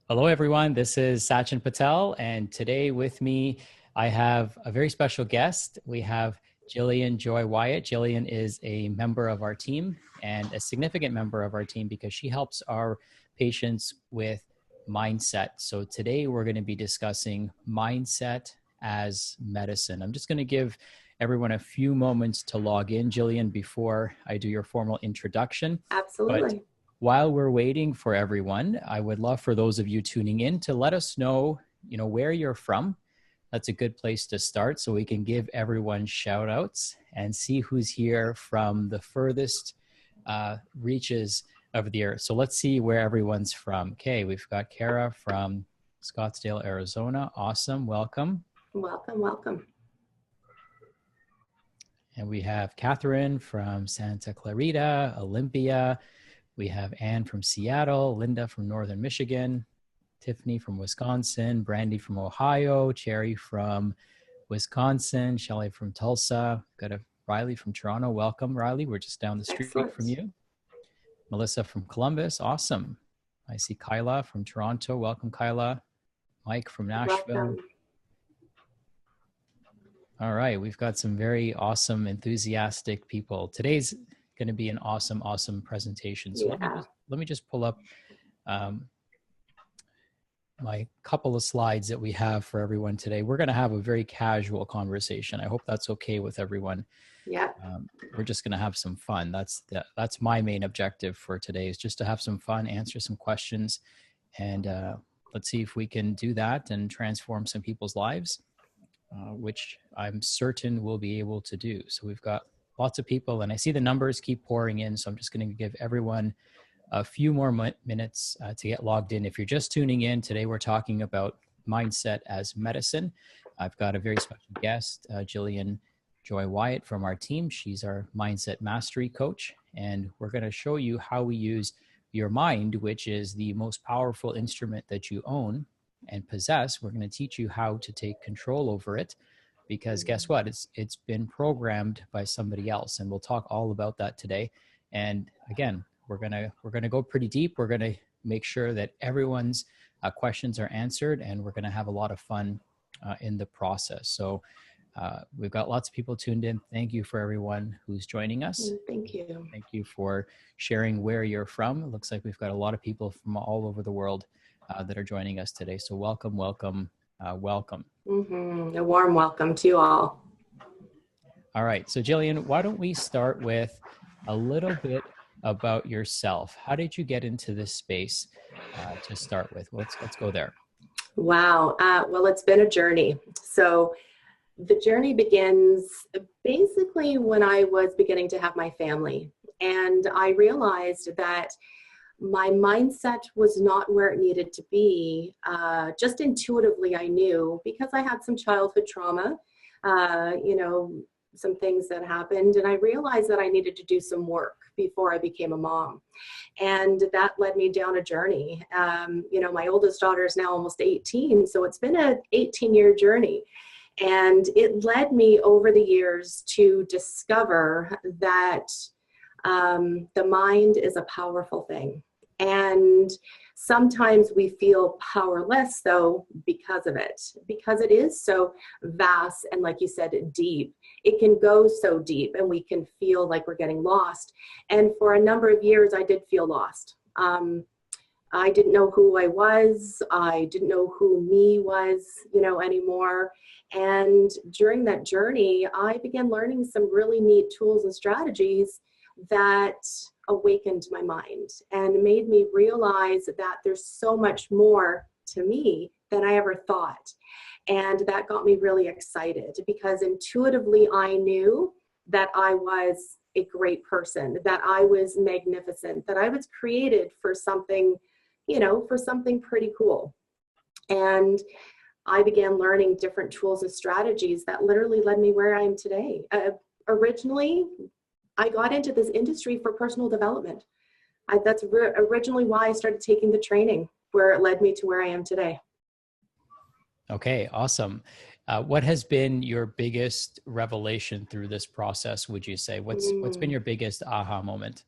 Hello, everyone. This is Sachin Patel, and today with me, I have a very special guest. We have Jillian Joy Wyatt. Jillian is a member of our team and a significant member of our team because she helps our patients with mindset. So today we're going to be discussing mindset as medicine. I'm just going to give everyone a few moments to log in, Jillian, before I do your formal introduction. But Absolutely. while we're waiting for everyone, I would love for those of you tuning in to let us know, where you're from. That's a good place to start so we can give everyone shout outs and see who's here from the furthest reaches of the earth. So let's see where everyone's from. Okay, we've got Kara from Scottsdale, Arizona. Awesome. Welcome. Welcome, welcome. And we have Catherine from Santa Clarita, Olympia. We have Anne from Seattle, Linda from Northern Michigan, Tiffany from Wisconsin, Brandy from Ohio, Cherry from Wisconsin, Shelley from Tulsa. Got a Riley from Toronto. Welcome, Riley. We're just down the street Excellent. from you. Melissa from Columbus. Awesome. I see Kyla from Toronto. Welcome, Kyla. Mike from Nashville. Welcome. All right. We've got some very awesome, enthusiastic people. Today's going to be an awesome presentation. So let me just pull up my couple of slides that we have for everyone today. We're going to have a very casual conversation. I hope that's okay with everyone. Yeah. We're just going to have some fun. That's my main objective for today, is just to have some fun, answer some questions, and let's see if we can do that and transform some people's lives, which I'm certain we'll be able to do. So we've got lots of people, and I see the numbers keep pouring in. So I'm just going to give everyone a few more minutes to get logged in. If you're just tuning in, today we're talking about mindset as medicine. I've got a very special guest, Jillian Joy Wyatt from our team. She's our mindset mastery coach, and we're going to show you how we use your mind, which is the most powerful instrument that you own and possess. We're going to teach you how to take control over it. Because guess what? It's been programmed by somebody else, and we'll talk all about that today. And again, we're gonna go pretty deep. We're gonna make sure that everyone's questions are answered, and we're gonna have a lot of fun in the process. So we've got lots of people tuned in. Thank you for everyone who's joining us. Thank you. Thank you for sharing where you're from. It looks like we've got a lot of people from all over the world that are joining us today. So welcome. Welcome. A warm welcome to you all. All right. So Jillian, why don't we start with a little bit about yourself? How did you get into this space to start with? Let's go there. Wow. Well, it's been a journey. So the journey begins basically when I was beginning to have my family. And I realized that my mindset was not where it needed to be. Just intuitively, I knew, because I had some childhood trauma, some things that happened, and I realized that I needed to do some work before I became a mom. And that led me down a journey. My oldest daughter is now almost 18, so it's been an 18-year journey. And it led me over the years to discover that the mind is a powerful thing. And sometimes we feel powerless, though, because of it, because it is so vast and, like you said, deep. It can go so deep, and we can feel like we're getting lost. And for a number of years, I did feel lost. I didn't know who I was. I didn't know who me was, anymore. And during that journey, I began learning some really neat tools and strategies that awakened my mind and made me realize that there's so much more to me than I ever thought. And that got me really excited, because intuitively I knew that I was a great person, that I was magnificent, that I was created for something, for something pretty cool. And I began learning different tools and strategies that literally led me where I am today. Originally, I got into this industry for personal development. That's originally why I started taking the training, where it led me to where I am today. Okay, awesome. What has been your biggest revelation through this process, would you say? What's been your biggest aha moment?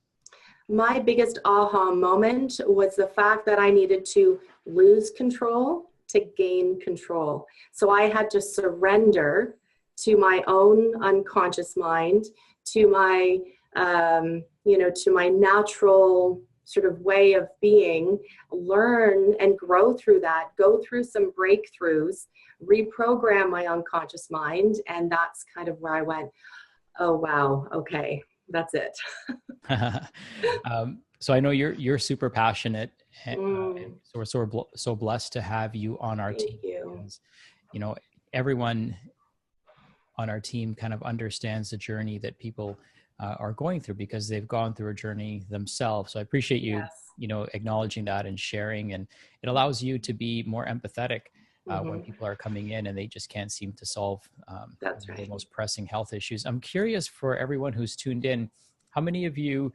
My biggest aha moment was the fact that I needed to lose control to gain control. So I had to surrender to my own unconscious mind, to my, to my natural sort of way of being, learn and grow through that, go through some breakthroughs, reprogram my unconscious mind. And that's kind of where I went, oh, wow, okay, that's it. So I know you're super passionate, Mm, and so we're so blessed to have you on our thank team. you. Because, everyone on our team kind of understands the journey that people are going through because they've gone through a journey themselves. So I appreciate you, Yes. acknowledging that and sharing, and it allows you to be more empathetic when Hmm. people are coming in and they just can't seem to solve That's their right. most pressing health issues. I'm curious, for everyone who's tuned in, how many of you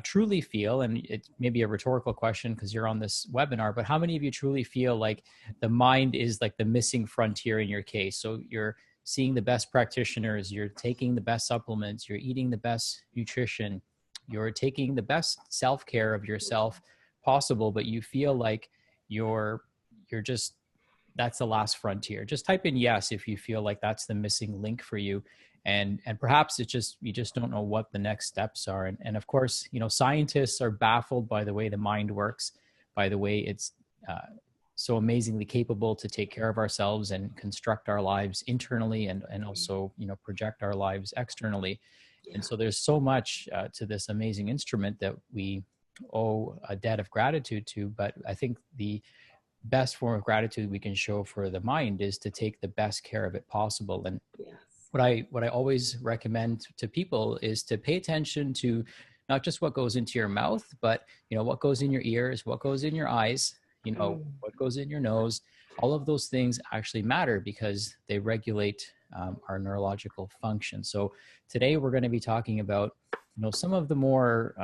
truly feel, and it may be a rhetorical question because you're on this webinar, but how many of you truly feel like the mind is like the missing frontier in your case? So you're seeing the best practitioners, you're taking the best supplements, you're eating the best nutrition, you're taking the best self-care of yourself possible, but you feel like you're just, that's the last frontier. Just type in yes if you feel like that's the missing link for you. And perhaps it's just, you just don't know what the next steps are. And of course, scientists are baffled by the way the mind works, by the way it's so amazingly capable to take care of ourselves and construct our lives internally, and also project our lives externally. And Yeah. so there's so much to this amazing instrument that we owe a debt of gratitude to. But I think the best form of gratitude we can show for the mind is to take the best care of it possible. And Yes. what I always recommend to people is to pay attention to not just what goes into your mouth, but what goes in your ears, what goes in your eyes, Mm. what goes in your nose. All of those things actually matter because they regulate our neurological function. So today we're going to be talking about some of the more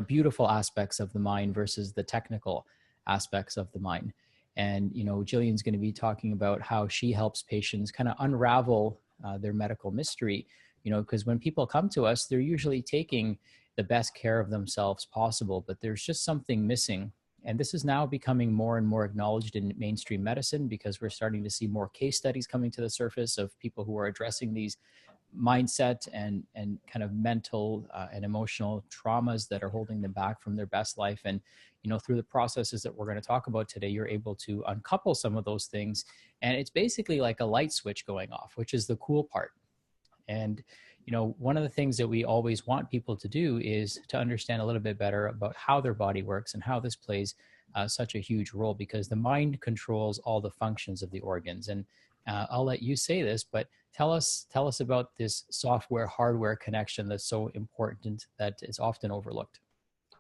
beautiful aspects of the mind versus the technical aspects of the mind. And Jillian's going to be talking about how she helps patients kind of unravel their medical mystery. Because when people come to us, they're usually taking the best care of themselves possible, but there's just something missing. And this is now becoming more and more acknowledged in mainstream medicine because we're starting to see more case studies coming to the surface of people who are addressing these mindset and kind of mental and emotional traumas that are holding them back from their best life. And through the processes that we're going to talk about today, you're able to uncouple some of those things, and it's basically like a light switch going off, which is the cool part. And one of the things that we always want people to do is to understand a little bit better about how their body works and how this plays such a huge role, because the mind controls all the functions of the organs. And I'll let you say this, but tell us about this software hardware connection that's so important that is often overlooked.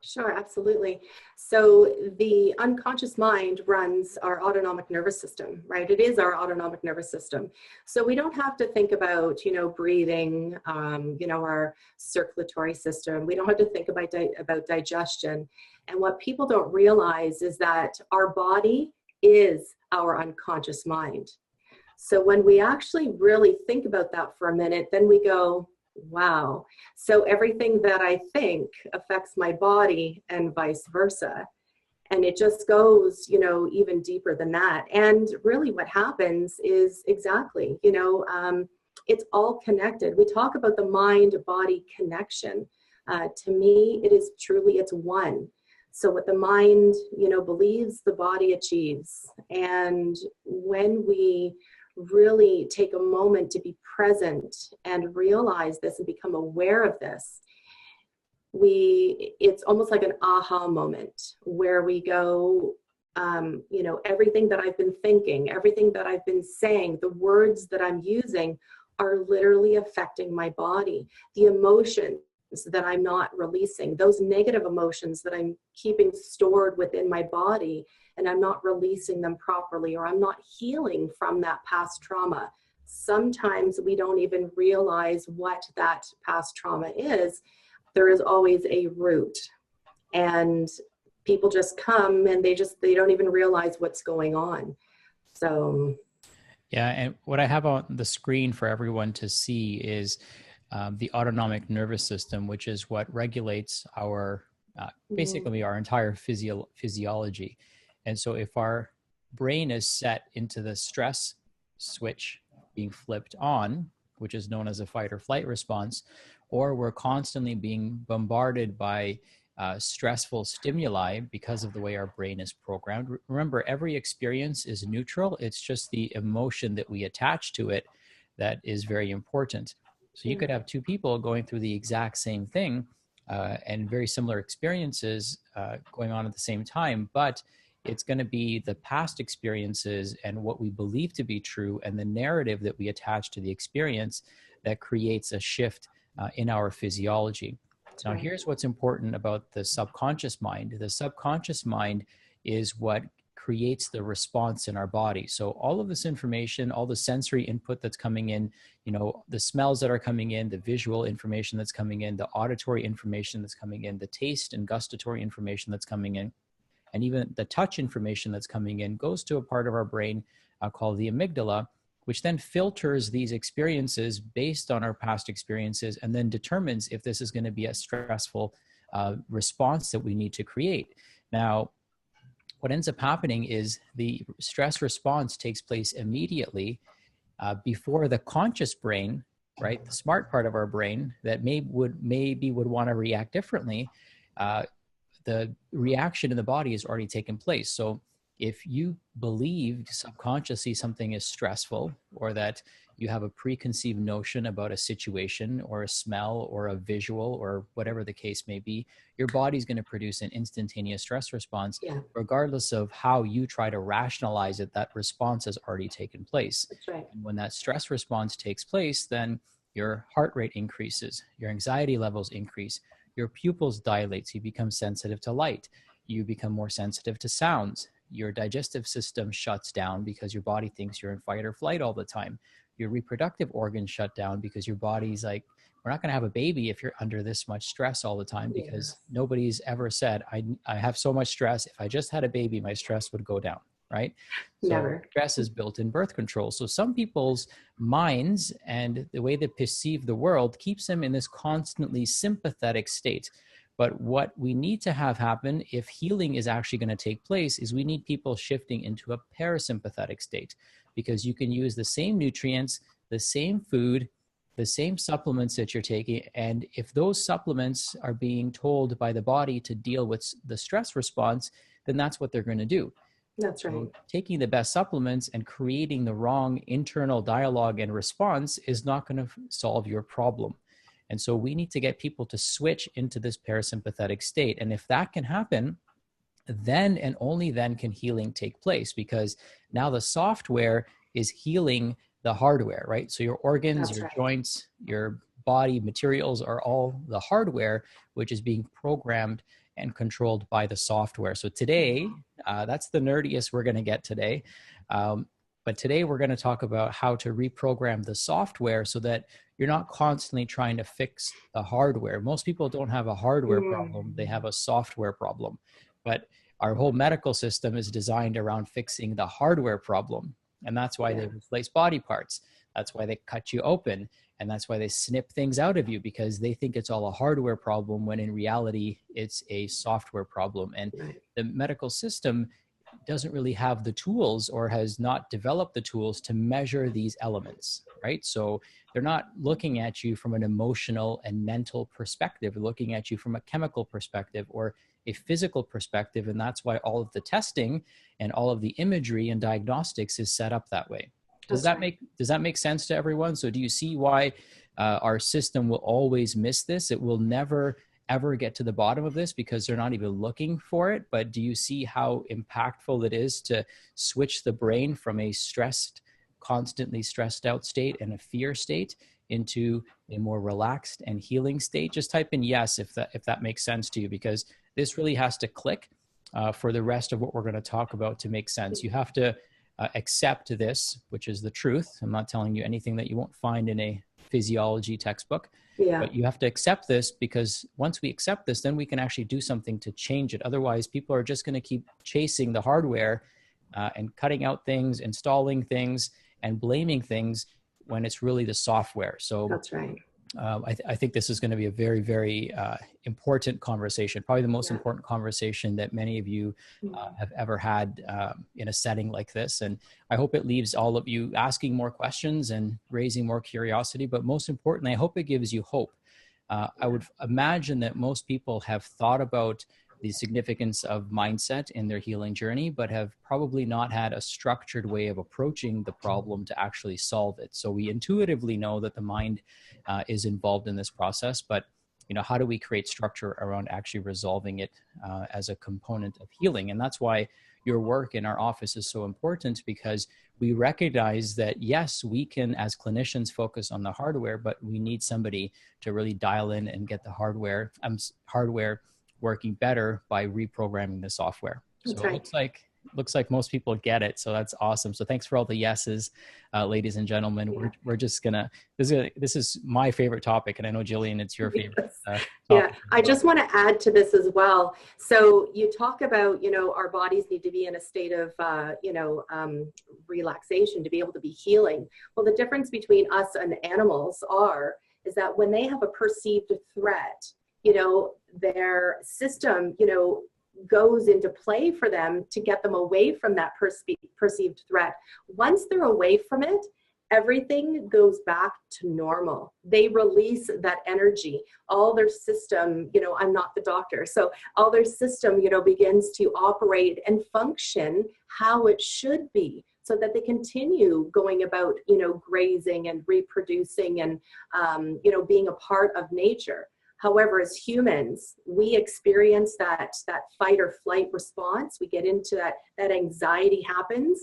Sure, absolutely. So the unconscious mind runs our autonomic nervous system, right? It is our autonomic nervous system. So we don't have to think about, breathing, our circulatory system. We don't have to think about digestion. And what people don't realize is that our body is our unconscious mind. So when we actually really think about that for a minute, then we go, wow. So everything that I think affects my body and vice versa. And it just goes, even deeper than that. And really what happens is exactly, it's all connected. We talk about the mind-body connection. To me, it is truly, it's one. So what the mind, believes, the body achieves. And when we really take a moment to be present and realize this and become aware of this, it's almost like an aha moment where we go, everything that I've been thinking, everything that I've been saying, the words that I'm using are literally affecting my body. The emotions that I'm not releasing, those negative emotions that I'm keeping stored within my body, and I'm not releasing them properly, or I'm not healing from that past trauma. Sometimes we don't even realize what that past trauma is. There is always a root, and people just come and they don't even realize what's going on. So yeah, and what I have on the screen for everyone to see is the autonomic nervous system, which is what regulates our basically our entire physiology. And so if our brain is set into the stress switch being flipped on, which is known as a fight or flight response, or we're constantly being bombarded by stressful stimuli because of the way our brain is programmed. Remember, every experience is neutral. It's just the emotion that we attach to it that is very important. So you could have two people going through the exact same thing and very similar experiences going on at the same time, but it's going to be the past experiences and what we believe to be true and the narrative that we attach to the experience that creates a shift in our physiology. Now, here's what's important about the subconscious mind. The subconscious mind is what creates the response in our body. So all of this information, all the sensory input that's coming in, you know, the smells that are coming in, the visual information that's coming in, the auditory information that's coming in, the taste and gustatory information that's coming in, and even the touch information that's coming in goes to a part of our brain called the amygdala, which then filters these experiences based on our past experiences and then determines if this is going to be a stressful response that we need to create. Now, what ends up happening is the stress response takes place immediately before the conscious brain, right, the smart part of our brain that maybe would want to react differently. The reaction in the body has already taken place. So if you believed subconsciously something is stressful, or that you have a preconceived notion about a situation or a smell or a visual or whatever the case may be, your body's going to produce an instantaneous stress response. Regardless of how you try to rationalize it, that response has already taken place. That's right. And when that stress response takes place, then your heart rate increases, your anxiety levels increase, your pupils dilate, so you become sensitive to light, you become more sensitive to sounds, your digestive system shuts down because your body thinks you're in fight or flight all the time. Your reproductive organs shut down because your body's like, we're not going to have a baby if you're under this much stress all the time, because nobody's ever said, I have so much stress. If I just had a baby, my stress would go down, right? Never. So stress is built in birth control. So some people's minds and the way they perceive the world keeps them in this constantly sympathetic state. But what we need to have happen if healing is actually going to take place is we need people shifting into a parasympathetic state, because you can use the same nutrients, the same food, the same supplements that you're taking. And if those supplements are being told by the body to deal with the stress response, then that's what they're going to do. That's right. So taking the best supplements and creating the wrong internal dialogue and response is not going to solve your problem. And so we need to get people to switch into this parasympathetic state. And if that can happen, then and only then can healing take place, because now the software is healing the hardware, right? So your organs, your joints, your body materials are all the hardware, which is being programmed and controlled by the software. So today, that's the nerdiest we're going to get today. But today we're going to talk about how to reprogram the software so that you're not constantly trying to fix the hardware. Most people don't have a hardware problem, they have a software problem. But our whole medical system is designed around fixing the hardware problem. And that's why they replace body parts. That's why they cut you open. And that's why they snip things out of you, because they think it's all a hardware problem when in reality, it's a software problem. And the medical system doesn't really have the tools, or has not developed the tools to measure these elements, right? So they're not looking at you from an emotional and mental perspective, they're looking at you from a chemical perspective or a physical perspective. And that's why all of the testing and all of the imagery and diagnostics is set up that way. Does that make sense to everyone? So do you see why our system will always miss this? It will never ever get to the bottom of this because they're not even looking for it. But do you see how impactful it is to switch the brain from a constantly stressed out state and a fear state into a more relaxed and healing state? Just type in yes if that makes sense to you, because this really has to click for the rest of what we're going to talk about to make sense. You have to accept this, which is the truth. I'm not telling you anything that you won't find in a physiology textbook. But you have to accept this, because once we accept this, then we can actually do something to change it. Otherwise, people are just going to keep chasing the hardware and cutting out things, installing things, and blaming things when it's really the software. So that's right. I think this is going to be a very, very important conversation, probably the most important conversation that many of you have ever had in a setting like this. And I hope it leaves all of you asking more questions and raising more curiosity. But most importantly, I hope it gives you hope. I would imagine that most people have thought about the significance of mindset in their healing journey, but have probably not had a structured way of approaching the problem to actually solve it. So we intuitively know that the mind is involved in this process, but how do we create structure around actually resolving it as a component of healing? And that's why your work in our office is so important, because we recognize that, yes, we can, as clinicians, focus on the hardware, but we need somebody to really dial in and get the hardware working better by reprogramming the software. That's so right. It looks like most people get it. So that's awesome. So thanks for all the yeses, ladies and gentlemen. Yeah. We're just gonna, this is my favorite topic. And I know, Jillian, it's your favorite topic. Yeah, I just want to add to this as well. So you talk about, our bodies need to be in a state of, relaxation to be able to be healing. Well, the difference between us and animals is that when they have a perceived threat, their system, goes into play for them to get them away from that perceived threat. Once they're away from it, everything goes back to normal. They release that energy. All their system, I'm not the doctor, so all their system, begins to operate and function how it should be, so that they continue going about, grazing and reproducing and, being a part of nature. However, as humans, we experience that fight or flight response. We get into that anxiety happens,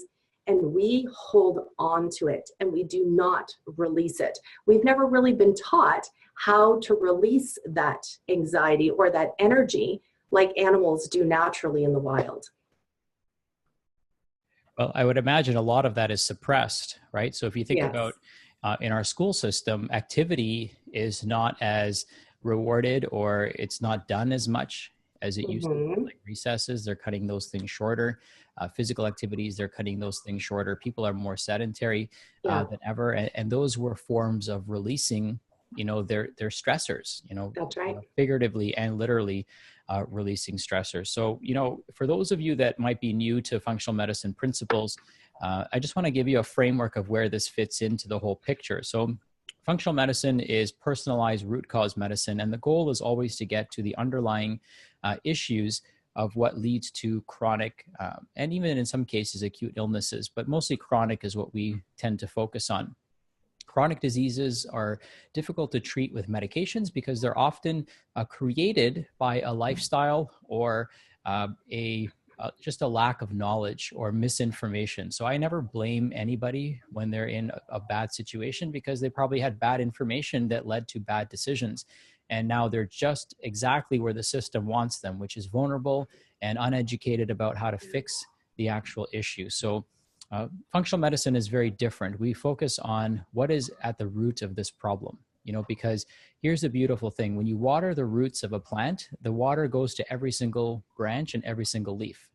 and we hold on to it, and we do not release it. We've never really been taught how to release that anxiety or that energy like animals do naturally in the wild. Well, I would imagine a lot of that is suppressed, right? So if you think about in our school system, activity is not as rewarded, or it's not done as much as it used to. Like recesses, they're cutting those things shorter. Physical activities, they're cutting those things shorter. People are more sedentary than ever, and those were forms of releasing, their stressors. That's right. Figuratively and literally releasing stressors. So, for those of you that might be new to functional medicine principles, I just want to give you a framework of where this fits into the whole picture. So, functional medicine is personalized root cause medicine, and the goal is always to get to the underlying issues of what leads to chronic and even in some cases acute illnesses, but mostly chronic is what we tend to focus on. Chronic diseases are difficult to treat with medications because they're often created by a lifestyle or just a lack of knowledge or misinformation. So I never blame anybody when they're in a bad situation, because they probably had bad information that led to bad decisions. And now they're just exactly where the system wants them, which is vulnerable and uneducated about how to fix the actual issue. So functional medicine is very different. We focus on what is at the root of this problem. Because here's the beautiful thing. When you water the roots of a plant, the water goes to every single branch and every single leaf.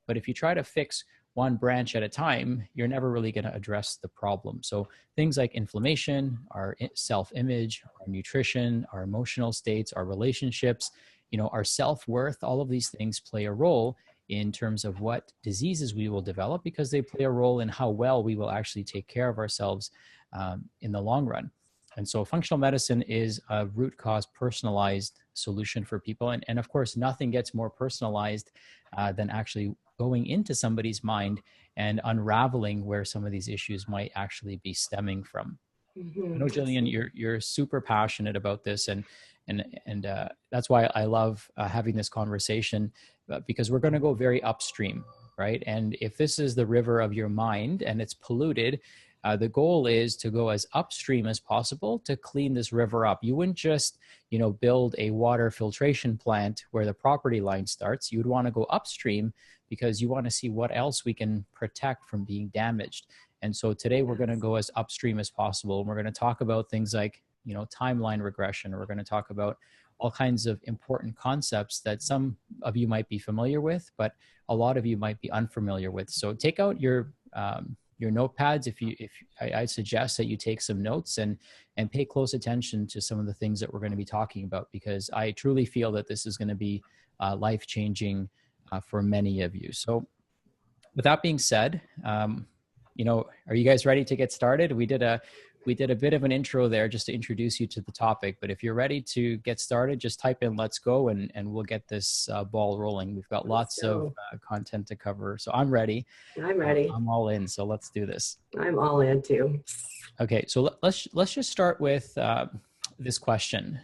But if you try to fix one branch at a time, you're never really going to address the problem. So things like inflammation, our self-image, our nutrition, our emotional states, our relationships, our self-worth, all of these things play a role in terms of what diseases we will develop, because they play a role in how well we will actually take care of ourselves in the long run. And so functional medicine is a root cause personalized solution for people. And of course, nothing gets more personalized than actually going into somebody's mind and unraveling where some of these issues might actually be stemming from. I know, Jillian, you're super passionate about this, and that's why I love having this conversation, because we're going to go very upstream, right? And if this is the river of your mind and it's polluted, the goal is to go as upstream as possible to clean this river up. You wouldn't just, build a water filtration plant where the property line starts. You would want to go upstream because you want to see what else we can protect from being damaged. And so today we're going to go as upstream as possible. And we're going to talk about things like, timeline regression. Or we're going to talk about all kinds of important concepts that some of you might be familiar with, but a lot of you might be unfamiliar with. So take out your notepads. I suggest that you take some notes, and and pay close attention to some of the things that we're going to be talking about, because I truly feel that this is going to be life-changing for many of you. So with that being said, are you guys ready to get started? We did a bit of an intro there just to introduce you to the topic, but if you're ready to get started, just type in "let's go" and we'll get this ball rolling. We've got lots of content to cover. So I'm ready. I'm ready. I'm all in. So let's do this. I'm all in too. Okay. So let's just start with this question.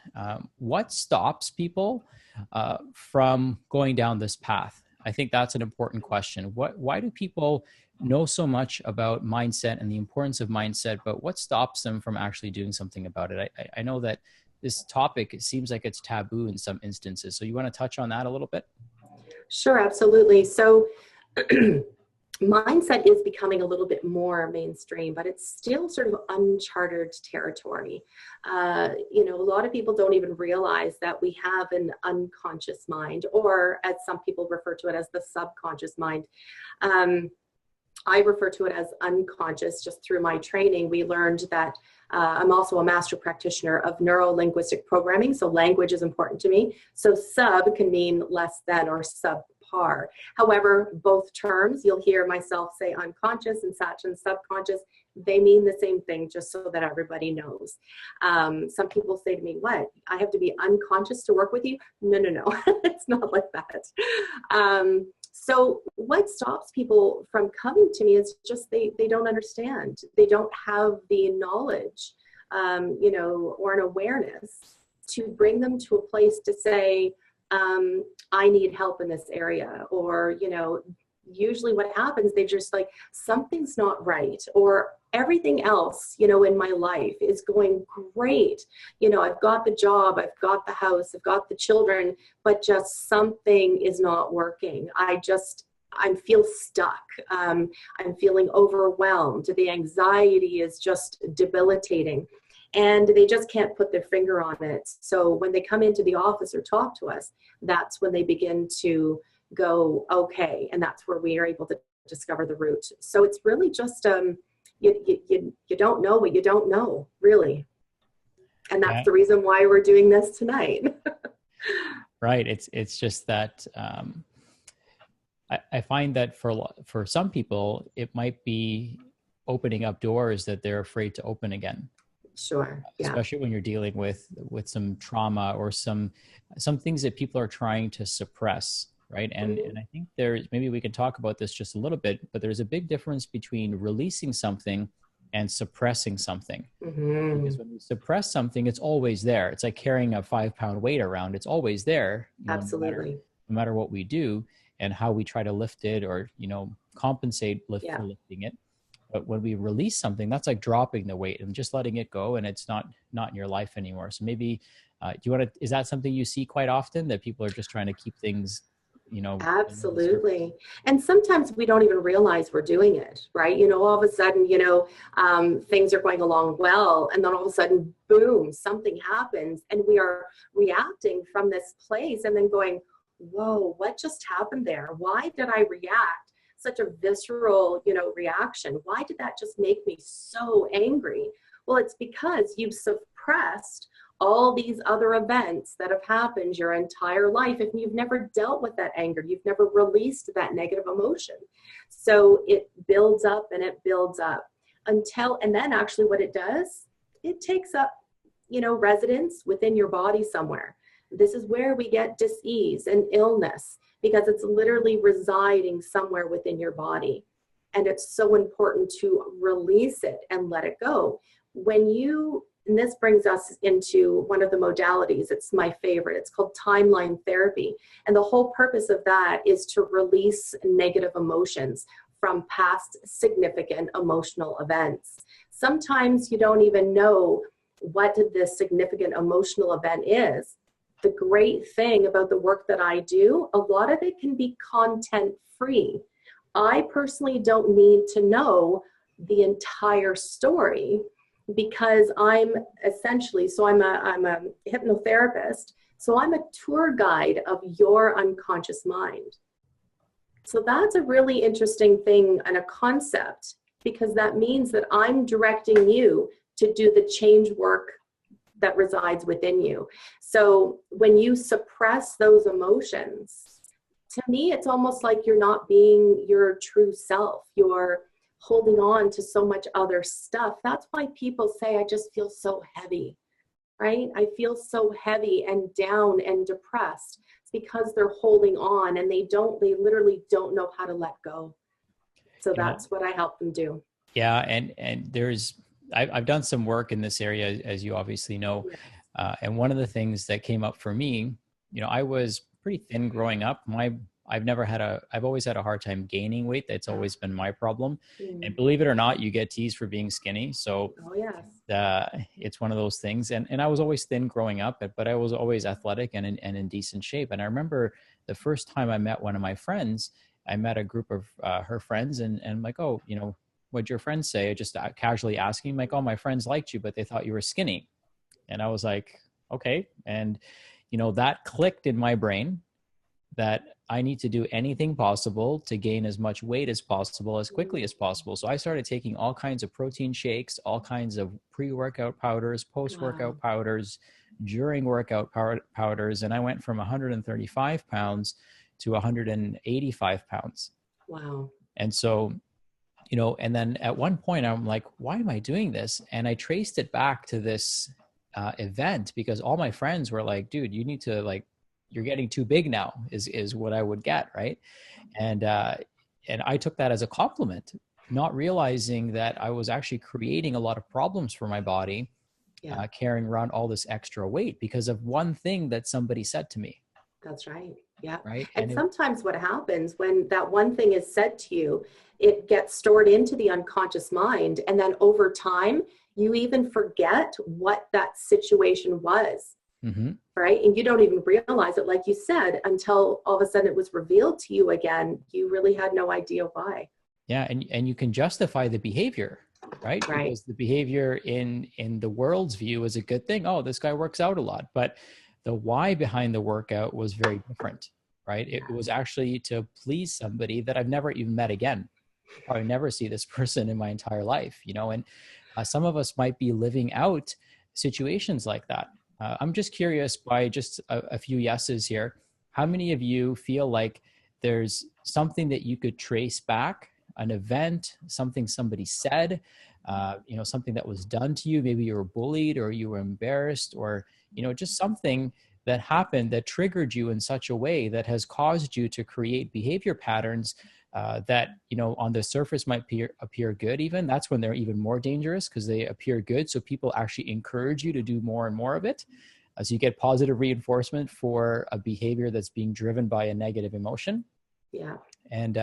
What stops people from going down this path? I think that's an important question. Why do people know so much about mindset and the importance of mindset, but what stops them from actually doing something about it? I know that this topic, it seems like it's taboo in some instances. So you want to touch on that a little bit? Sure, absolutely. So mindset is becoming a little bit more mainstream, but it's still sort of uncharted territory. A lot of people don't even realize that we have an unconscious mind, or as some people refer to it as the subconscious mind. I refer to it as unconscious. Just through my training, we learned that I'm also a master practitioner of neuro-linguistic programming. So language is important to me. So sub can mean less than or subpar. However, both terms, you'll hear myself say unconscious and subconscious. They mean the same thing, just so that everybody knows. Some people say to me, what? I have to be unconscious to work with you? No. It's not like that. So what stops people from coming to me is just they don't understand. They don't have the knowledge, or an awareness to bring them to a place to say, I need help in this area. Or, usually what happens, they just like, something's not right, or everything else, in my life is going great. I've got the job, I've got the house, I've got the children, but just something is not working. I feel stuck. I'm feeling overwhelmed. The anxiety is just debilitating, and they just can't put their finger on it. So when they come into the office or talk to us, that's when they begin to go, okay. And that's where we are able to discover the root. So it's really just, you don't know what you don't know, really. And that's the reason why we're doing this tonight. Right. It's just that, I find that for some people, it might be opening up doors that they're afraid to open again. Sure. Yeah. Especially when you're dealing with some trauma or some things that people are trying to suppress. Right. And I think maybe we can talk about this just a little bit, but there's a big difference between releasing something and suppressing something. Mm-hmm. Because when you suppress something, it's always there. It's like carrying a 5-pound weight around. It's always there. Absolutely. No matter what we do and how we try to lift it or, compensate for lifting it. But when we release something, that's like dropping the weight and just letting it go, and it's not in your life anymore. So maybe, is that something you see quite often, that people are just trying to keep things, Absolutely. And sometimes we don't even realize we're doing it, right? All of a sudden, things are going along well, and then all of a sudden, boom, something happens, and we are reacting from this place and then going, whoa, what just happened there? Why did I react? Such a visceral, reaction. Why did that just make me so angry? Well, it's because you've suppressed all these other events that have happened your entire life, and you've never dealt with that anger. You've never released that negative emotion. So it builds up and it builds up and then actually what it does, it takes up, residence within your body somewhere. This is where we get dis-ease and illness, because it's literally residing somewhere within your body. And it's so important to release it and let it go. And this brings us into one of the modalities. It's my favorite. It's called timeline therapy. And the whole purpose of that is to release negative emotions from past significant emotional events. Sometimes you don't even know what the significant emotional event is. The great thing about the work that I do, a lot of it can be content free. I personally don't need to know the entire story, because I'm essentially, I'm a hypnotherapist, so I'm a tour guide of your unconscious mind. So that's a really interesting thing and a concept, because that means that I'm directing you to do the change work that resides within you. So when you suppress those emotions, to me, it's almost like you're not being your true self. You're holding on to so much other stuff. That's why people say, I just feel so heavy, right? I feel so heavy and down and depressed. It's because they're holding on and they literally don't know how to let go. So that's what I help them do. Yeah. And I've done some work in this area, as you obviously know. And one of the things that came up for me, I was pretty thin growing up. I've always had a hard time gaining weight. That's always been my problem. And believe it or not, you get teased for being skinny. So it's one of those things. And I was always thin growing up, but I was always athletic and in decent shape. And I remember the first time I met one of my friends, I met a group of her friends and I'm like, oh, what'd your friends say? Just casually asking, like, oh, my friends liked you, but they thought you were skinny. And I was like, okay. And, that clicked in my brain that I need to do anything possible to gain as much weight as possible, as quickly as possible. So I started taking all kinds of protein shakes, all kinds of pre-workout powders, post-workout powders, during workout powders. And I went from 135 pounds to 185 pounds. Wow. And so, and then at one point I'm like, why am I doing this? And I traced it back to this event because all my friends were like, dude, you need to you're getting too big now is what I would get. Right. And I took that as a compliment, not realizing that I was actually creating a lot of problems for my body, carrying around all this extra weight because of one thing that somebody said to me. That's right. Yeah. Right. And sometimes what happens when that one thing is said to you, it gets stored into the unconscious mind. And then over time, you even forget what that situation was. Mm-hmm. Right. And you don't even realize it, like you said, until all of a sudden it was revealed to you again. You really had no idea why. Yeah. And you can justify the behavior, right? Because the behavior in the world's view is a good thing. Oh, this guy works out a lot. But the why behind the workout was very different, right? It was actually to please somebody that I've never even met again. Probably never see this person in my entire life, and some of us might be living out situations like that. I'm just curious, by just a few yeses here, how many of you feel like there's something that you could trace back, an event, something somebody said, something that was done to you? Maybe you were bullied or you were embarrassed or, just something that happened that triggered you in such a way that has caused you to create behavior patterns that, on the surface might appear good even. That's when they're even more dangerous because they appear good. So people actually encourage you to do more and more of it. So you get positive reinforcement for a behavior that's being driven by a negative emotion. Yeah. And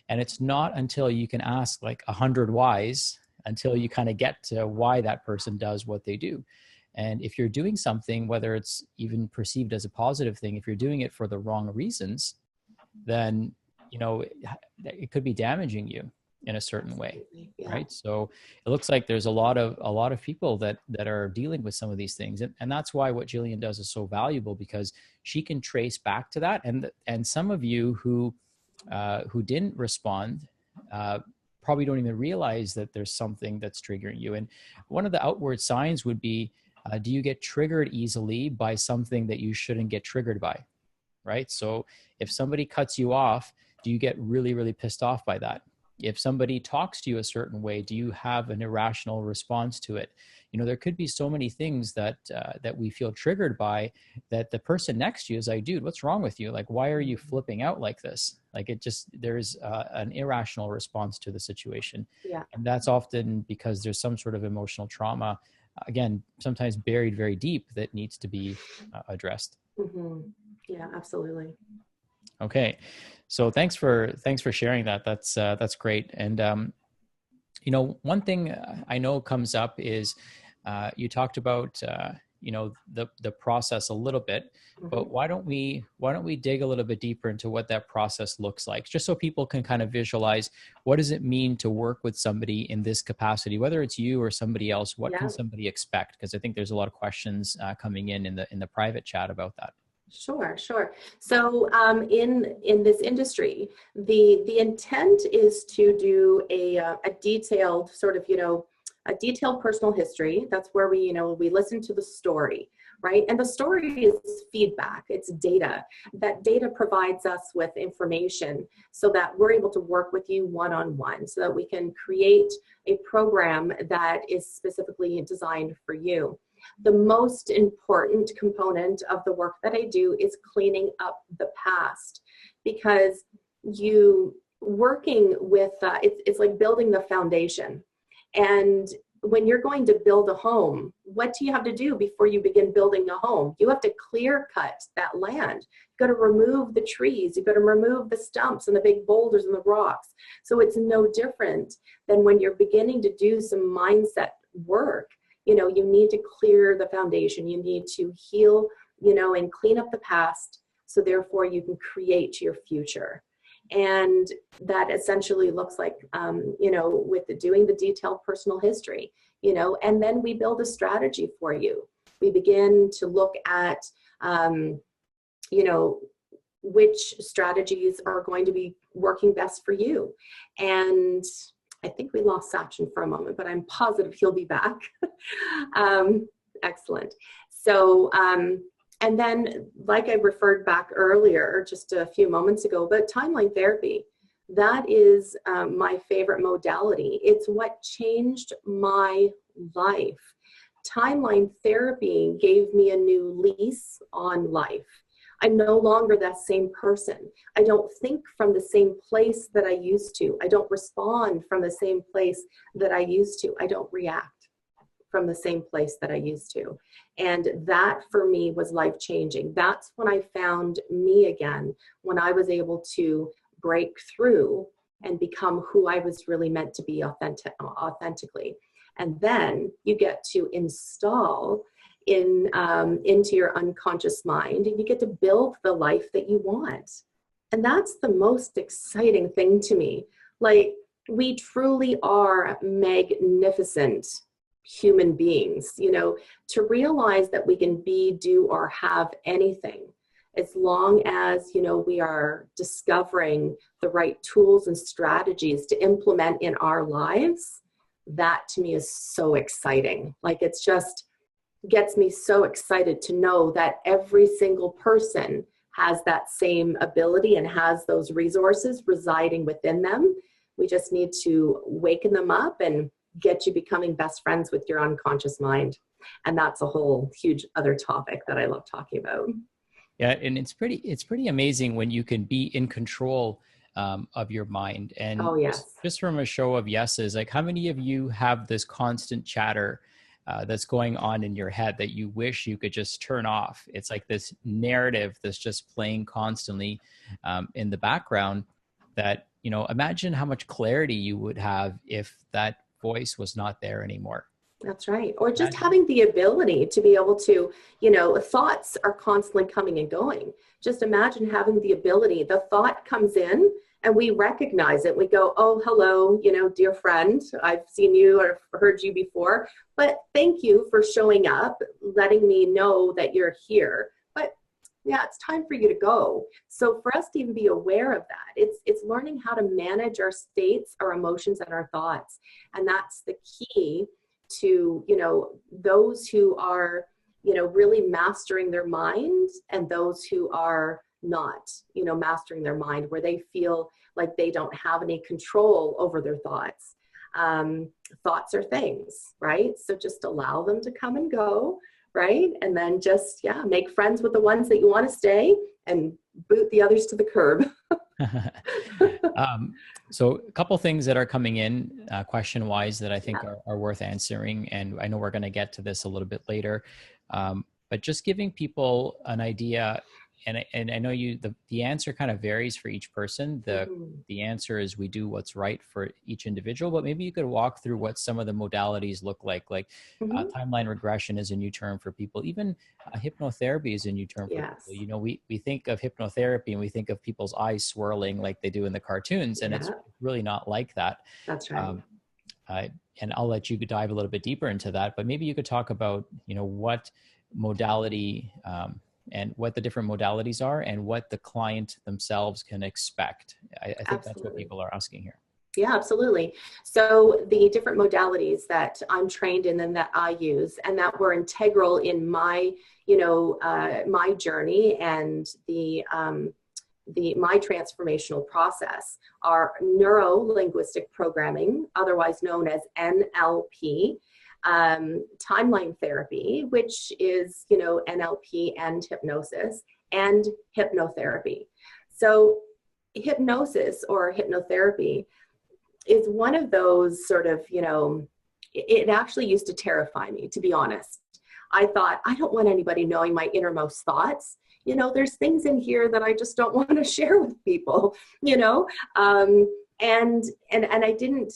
it's not until you can ask like 100 whys until you kind of get to why that person does what they do. And if you're doing something, whether it's even perceived as a positive thing, if you're doing it for the wrong reasons, then it could be damaging you in a certain way, right? So it looks like there's a lot of people that are dealing with some of these things, and that's why what Jillian does is so valuable, because she can trace back to that. And some of you who didn't respond probably don't even realize that there's something that's triggering you. And one of the outward signs would be, do you get triggered easily by something that you shouldn't get triggered by, right? So if somebody cuts you off, do you get really, really pissed off by that? If somebody talks to you a certain way, do you have an irrational response to it? There could be so many things that we feel triggered by, that the person next to you is like, dude, what's wrong with you? Like, why are you flipping out like this? Like, there's an irrational response to the situation. Yeah. And that's often because there's some sort of emotional trauma, again, sometimes buried very deep, that needs to be addressed. Mm-hmm. Yeah, absolutely. Okay. So thanks for sharing that. That's great. And, one thing I know comes up is, you talked about, the process a little bit, but why don't we dig a little bit deeper into what that process looks like, just so people can kind of visualize, what does it mean to work with somebody in this capacity, whether it's you or somebody else? What can somebody expect? Because I think there's a lot of questions coming in the private chat about that. Sure. So in this industry, the intent is to do a detailed sort of, a detailed personal history. That's where we, we listen to the story, right? And the story is feedback, it's data. That data provides us with information so that we're able to work with you one-on-one, so that we can create a program that is specifically designed for you. The most important component of the work that I do is cleaning up the past, because working with, it's like building the foundation. And when you're going to build a home, what do you have to do before you begin building a home? You have to clear cut that land. You've got to remove the trees. You've got to remove the stumps and the big boulders and the rocks. So it's no different than when you're beginning to do some mindset work. You need to clear the foundation. You need to heal, and clean up the past. So therefore you can create your future. And that essentially looks like, with doing the detailed personal history, and then we build a strategy for you. We begin to look at, which strategies are going to be working best for you. And I think we lost Sachin for a moment, but I'm positive he'll be back. Excellent. So, and then, like I referred back earlier, just a few moments ago, but timeline therapy, that is my favorite modality. It's what changed my life. Timeline therapy gave me a new lease on life. I'm no longer that same person. I don't think from the same place that I used to. I don't respond from the same place that I used to. I don't react from the same place that I used to. And that for me was life-changing. That's when I found me again, when I was able to break through and become who I was really meant to be authentically. And then you get to install into your unconscious mind, and you get to build the life that you want. And that's the most exciting thing to me. Like, we truly are magnificent human beings, to realize that we can be, do, or have anything, as long as, we are discovering the right tools and strategies to implement in our lives. That to me is so exciting. Like, it's just gets me so excited to know that every single person has that same ability and has those resources residing within them. We just need to waken them up and get you becoming best friends with your unconscious mind. And that's a whole huge other topic that I love talking about. Yeah, and it's pretty amazing when you can be in control of your mind. And oh, yes. just from a show of yeses, like, how many of you have this constant chatter that's going on in your head that you wish you could just turn off? It's like this narrative that's just playing constantly in the background that, imagine how much clarity you would have if that voice was not there anymore. That's right. Or just having the ability to be able to, thoughts are constantly coming and going. Just imagine having the ability, the thought comes in and we recognize it. We go, oh, hello, dear friend, I've seen you or heard you before, but thank you for showing up, letting me know that you're here. But yeah, it's time for you to go. So for us to even be aware of that, it's learning how to manage our states, our emotions, and our thoughts. And that's the key to, those who are, really mastering their mind, and those who are not, mastering their mind, where they feel like they don't have any control over their thoughts. Thoughts are things, right? So just allow them to come and go, right? And then just, make friends with the ones that you want to stay and boot the others to the curb. So a couple things that are coming in question-wise that I think are worth answering. And I know we're going to get to this a little bit later, but just giving people an idea. And I know the answer kind of varies for each person. The answer is we do what's right for each individual, but maybe you could walk through what some of the modalities look like timeline regression is a new term for people. Even hypnotherapy is a new term for people. We think of hypnotherapy and we think of people's eyes swirling like they do in the cartoons, and it's really not like that. That's right. And I'll let you dive a little bit deeper into that, but maybe you could talk about, what modality and what the different modalities are and what the client themselves can expect. I think that's what people are asking here. Yeah, absolutely. So the different modalities that I'm trained in and that I use and that were integral in my, my journey and my transformational process are neuro-linguistic programming, otherwise known as NLP, timeline therapy, which is, NLP and hypnosis, and hypnotherapy. So hypnosis or hypnotherapy is one of those sort of, it actually used to terrify me, to be honest. I thought, I don't want anybody knowing my innermost thoughts. There's things in here that I just don't want to share with people, and I didn't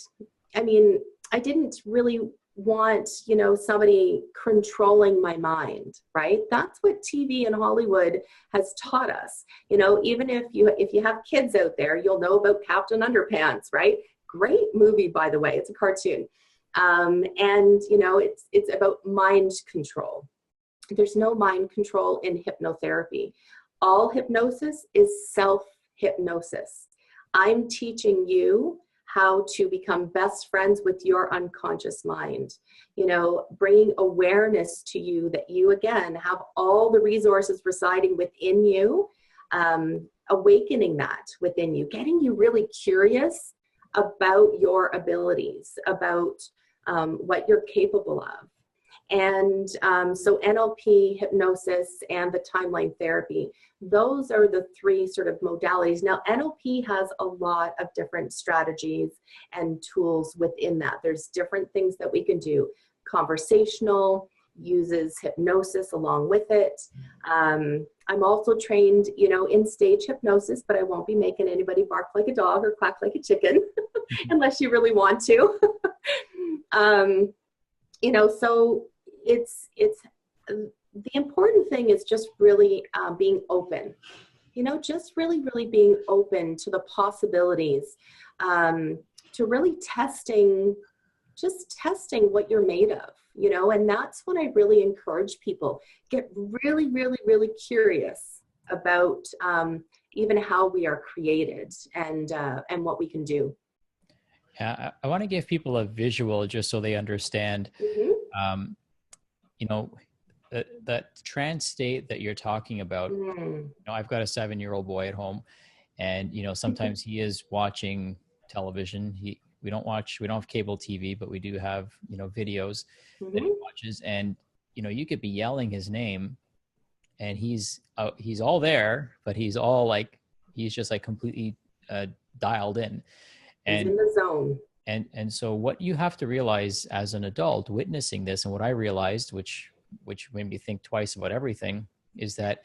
really want, somebody controlling my mind, right? That's what TV and Hollywood has taught us. Even if you have kids out there, you'll know about Captain Underpants, right? Great movie, by the way. It's a cartoon. And it's about mind control. There's no mind control in hypnotherapy. All hypnosis is self-hypnosis. I'm teaching you how to become best friends with your unconscious mind, bringing awareness to you that you, again, have all the resources residing within you, awakening that within you, getting you really curious about your abilities, about what you're capable of. And so NLP, hypnosis, and the timeline therapy, those are the three sort of modalities. Now, NLP has a lot of different strategies and tools within that. There's different things that we can do. Conversational, uses hypnosis along with it. I'm also trained, in stage hypnosis, but I won't be making anybody bark like a dog or quack like a chicken unless you really want to. So it's the important thing is just really being open, just really being open to the possibilities, to really testing what you're made of, and that's when I really encourage people, get really curious about even how we are created and what we can do. Yeah, I want to give people a visual just so they understand. Mm-hmm. That trance state that you're talking about. I've got a 7-year-old boy at home, and sometimes he is watching television. We don't have cable TV, but we do have videos that he watches, and you could be yelling his name, and he's all there, but he's just like completely dialed in. He's in the zone. And so what you have to realize as an adult witnessing this, and what I realized, which made me think twice about everything, is that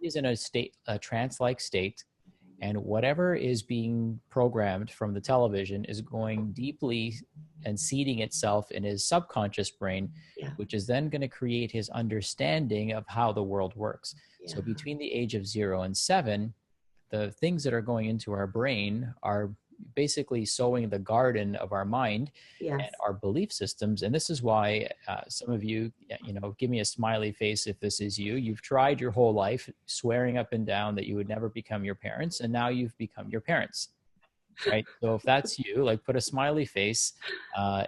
he's in a trance-like state, and whatever is being programmed from the television is going deeply and seeding itself in his subconscious brain, which is then going to create his understanding of how the world works. So between the age of 0 and 7, the things that are going into our brain are basically sowing the garden of our mind and our belief systems. And this is why some of you, give me a smiley face if this is you. You've tried your whole life swearing up and down that you would never become your parents, and now you've become your parents, right? So if that's you, put a smiley face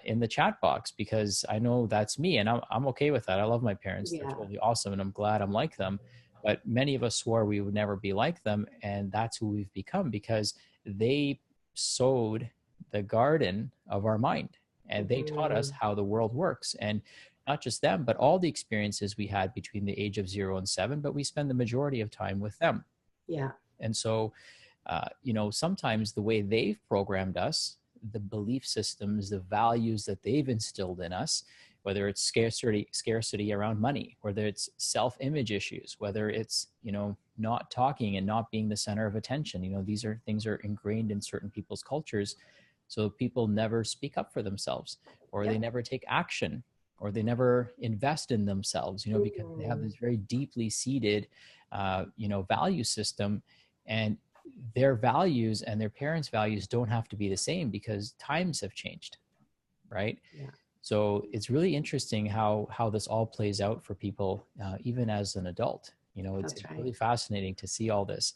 in the chat box, because I know that's me, and I'm okay with that. I love my parents. They're totally awesome, and I'm glad I'm like them. But many of us swore we would never be like them, and that's who we've become, because they sowed the garden of our mind, and they taught us how the world works. And not just them, but all the experiences we had between the age of 0 and 7, but we spend the majority of time with them. And so sometimes the way they've programmed us, the belief systems, the values that they've instilled in us, whether it's scarcity around money, whether it's self-image issues, whether it's not talking and not being the center of attention. These are things are ingrained in certain people's cultures. So people never speak up for themselves, or they never take action, or they never invest in themselves, because they have this very deeply seated, value system, and their values and their parents' values don't have to be the same because times have changed. Right. So it's really interesting how this all plays out for people, even as an adult. It's really fascinating to see all this.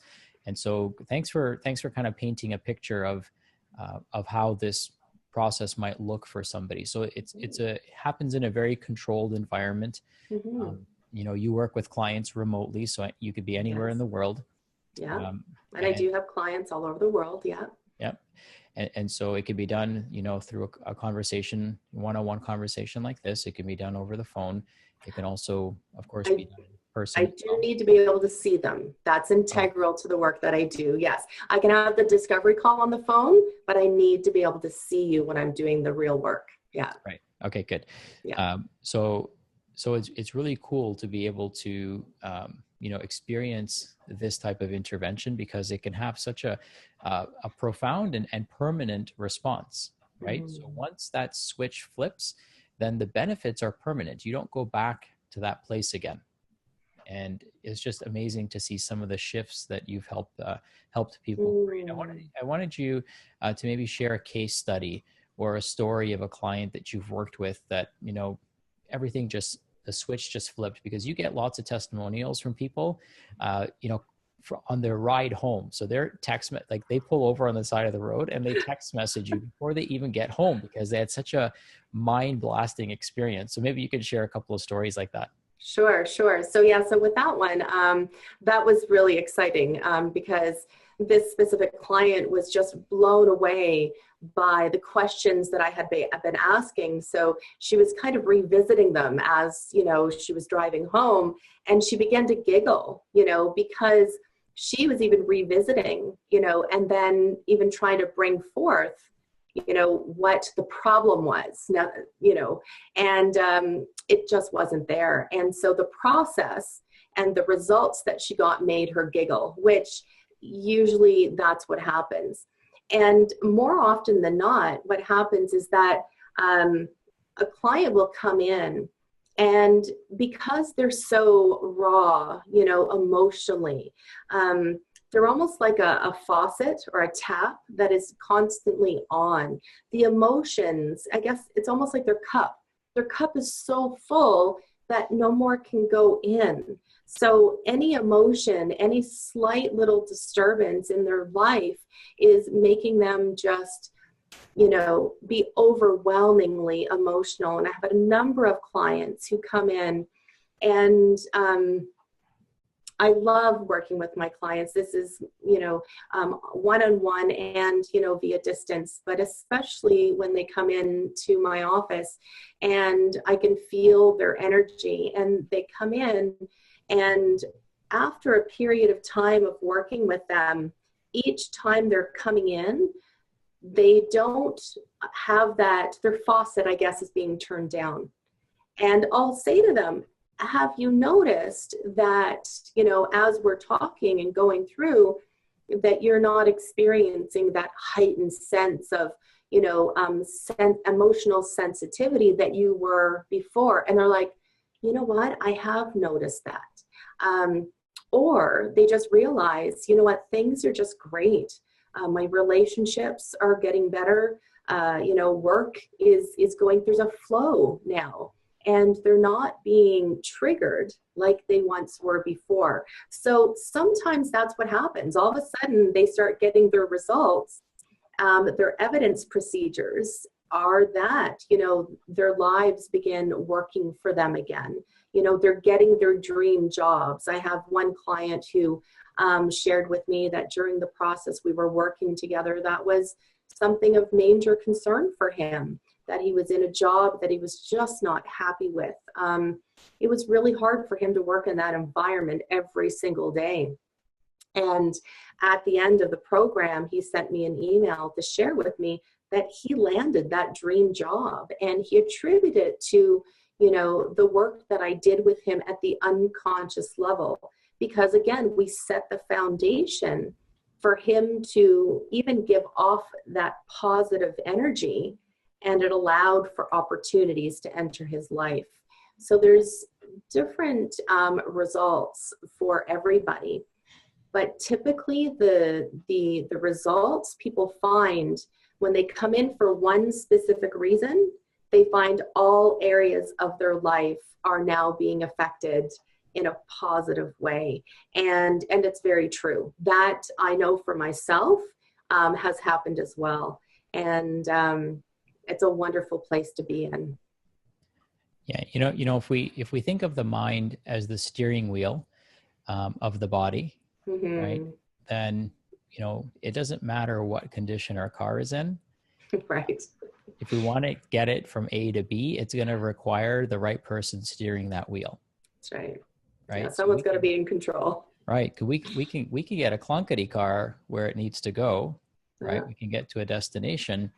And so thanks for kind of painting a picture of of how this process might look for somebody. So it happens in a very controlled environment. Mm-hmm. You work with clients remotely, so you could be anywhere in Yes. the world. Yeah. And I do have clients all over the world. Yeah. Yeah. And so it could be done, through a conversation, one-on-one conversation like this. It can be done over the phone. It can also, of course, be done in person. I do need to be able to see them. That's integral to the work that I do. Yes. I can have the discovery call on the phone, but I need to be able to see you when I'm doing the real work. Yeah. Right. Okay, good. Yeah. So it's really cool to be able to, experience this type of intervention, because it can have such a profound and permanent response, right? Mm-hmm. So once that switch flips, then the benefits are permanent. You don't go back to that place again. And it's just amazing to see some of the shifts that you've helped people create. I wanted you to maybe share a case study or a story of a client that you've worked with that, everything the switch just flipped, because you get lots of testimonials from people, on their ride home. So their they pull over on the side of the road and they text message you before they even get home, because they had such a mind blasting experience. So maybe you could share a couple of stories like that. Sure. So with that one, that was really exciting because this specific client was just blown away by the questions that I had been asking. So she was kind of revisiting them as, she was driving home, and she began to giggle, because she was even revisiting, and then even trying to bring forth, what the problem was now, and it just wasn't there. And so the process and the results that she got made her giggle, which usually that's what happens. And more often than not, what happens is that a client will come in, and because they're so raw, emotionally, they're almost like a faucet or a tap that is constantly on. The emotions, I guess it's almost like their cup is so full that no more can go in. So any emotion, any slight little disturbance in their life is making them just, be overwhelmingly emotional. And I have a number of clients who come in, and I love working with my clients. This is, one-on-one and, via distance, but especially when they come in to my office and I can feel their energy, and they come in, and after a period of time of working with them, each time they're coming in, they don't have that, their faucet, I guess, is being turned down. And I'll say to them, have you noticed that, as we're talking and going through, that you're not experiencing that heightened sense of, emotional sensitivity that you were before? And they're like, you know what, I have noticed that. Or they just realize, things are just great. My relationships are getting better. Work is going through a flow now, and they're not being triggered like they once were before. So sometimes that's what happens. All of a sudden they start getting their results. Their evidence procedures are that, their lives begin working for them again. They're getting their dream jobs. I have one client who shared with me that during the process we were working together, that was something of major concern for him, that he was in a job that he was just not happy with. It was really hard for him to work in that environment every single day. And at the end of the program, he sent me an email to share with me that he landed that dream job, and he attributed it to, the work that I did with him at the unconscious level. Because again, we set the foundation for him to even give off that positive energy, and it allowed for opportunities to enter his life. So there's different results for everybody, but typically the results people find when they come in for one specific reason, they find all areas of their life are now being affected in a positive way. And it's very true. That I know for myself has happened as well. And it's a wonderful place to be in. Yeah, if we think of the mind as the steering wheel of the body, right? Mm-hmm. Then it doesn't matter what condition our car is in. Right. If we want to get it from A to B, it's going to require the right person steering that wheel. That's right. Yeah, Right. So someone's got to be in control. right. We can get a clunkety car where it needs to go. Right. Yeah. We can get to a destination,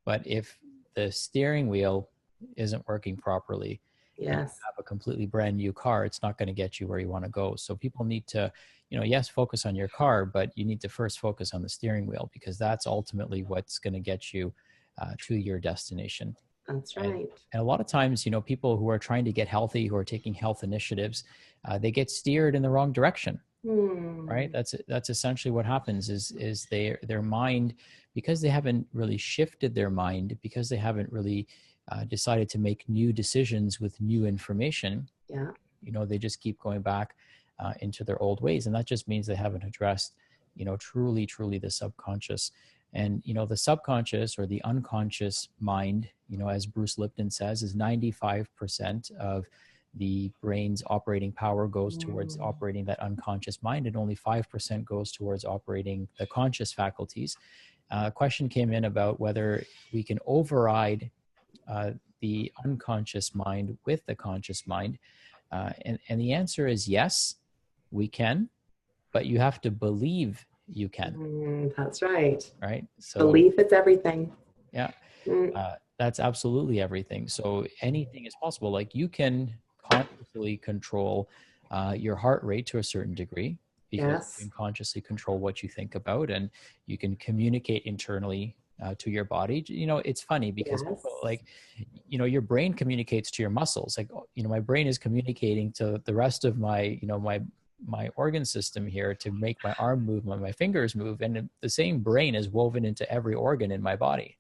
but if the steering wheel isn't working properly, and you Yes. have a completely brand new car, it's not going to get you where you want to go. So people need to, yes, focus on your car, but you need to first focus on the steering wheel, because that's ultimately what's going to get you to your destination. That's And, right. and a lot of times, people who are trying to get healthy, who are taking health initiatives, they get steered in the wrong direction. Right. That's essentially what happens is their mind, because they haven't really shifted their mind, because they haven't really decided to make new decisions with new information. Yeah. They just keep going back into their old ways, and that just means they haven't addressed truly the subconscious. And the subconscious, or the unconscious mind, as Bruce Lipton says, is 95% of the brain's operating power goes towards operating that unconscious mind, and only 5% goes towards operating the conscious faculties. A question came in about whether we can override the unconscious mind with the conscious mind. And the answer is yes, we can, but you have to believe you can. That's right. Right? So Belief is everything. yeah, that's absolutely everything. So anything is possible. Like, you can consciously control your heart rate to a certain degree, because Yes. you can consciously control what you think about, and you can communicate internally to your body. It's funny because Yes. people, like, your brain communicates to your muscles. Like, my brain is communicating to the rest of my, my organ system here to make my arm move, my fingers move, and the same brain is woven into every organ in my body.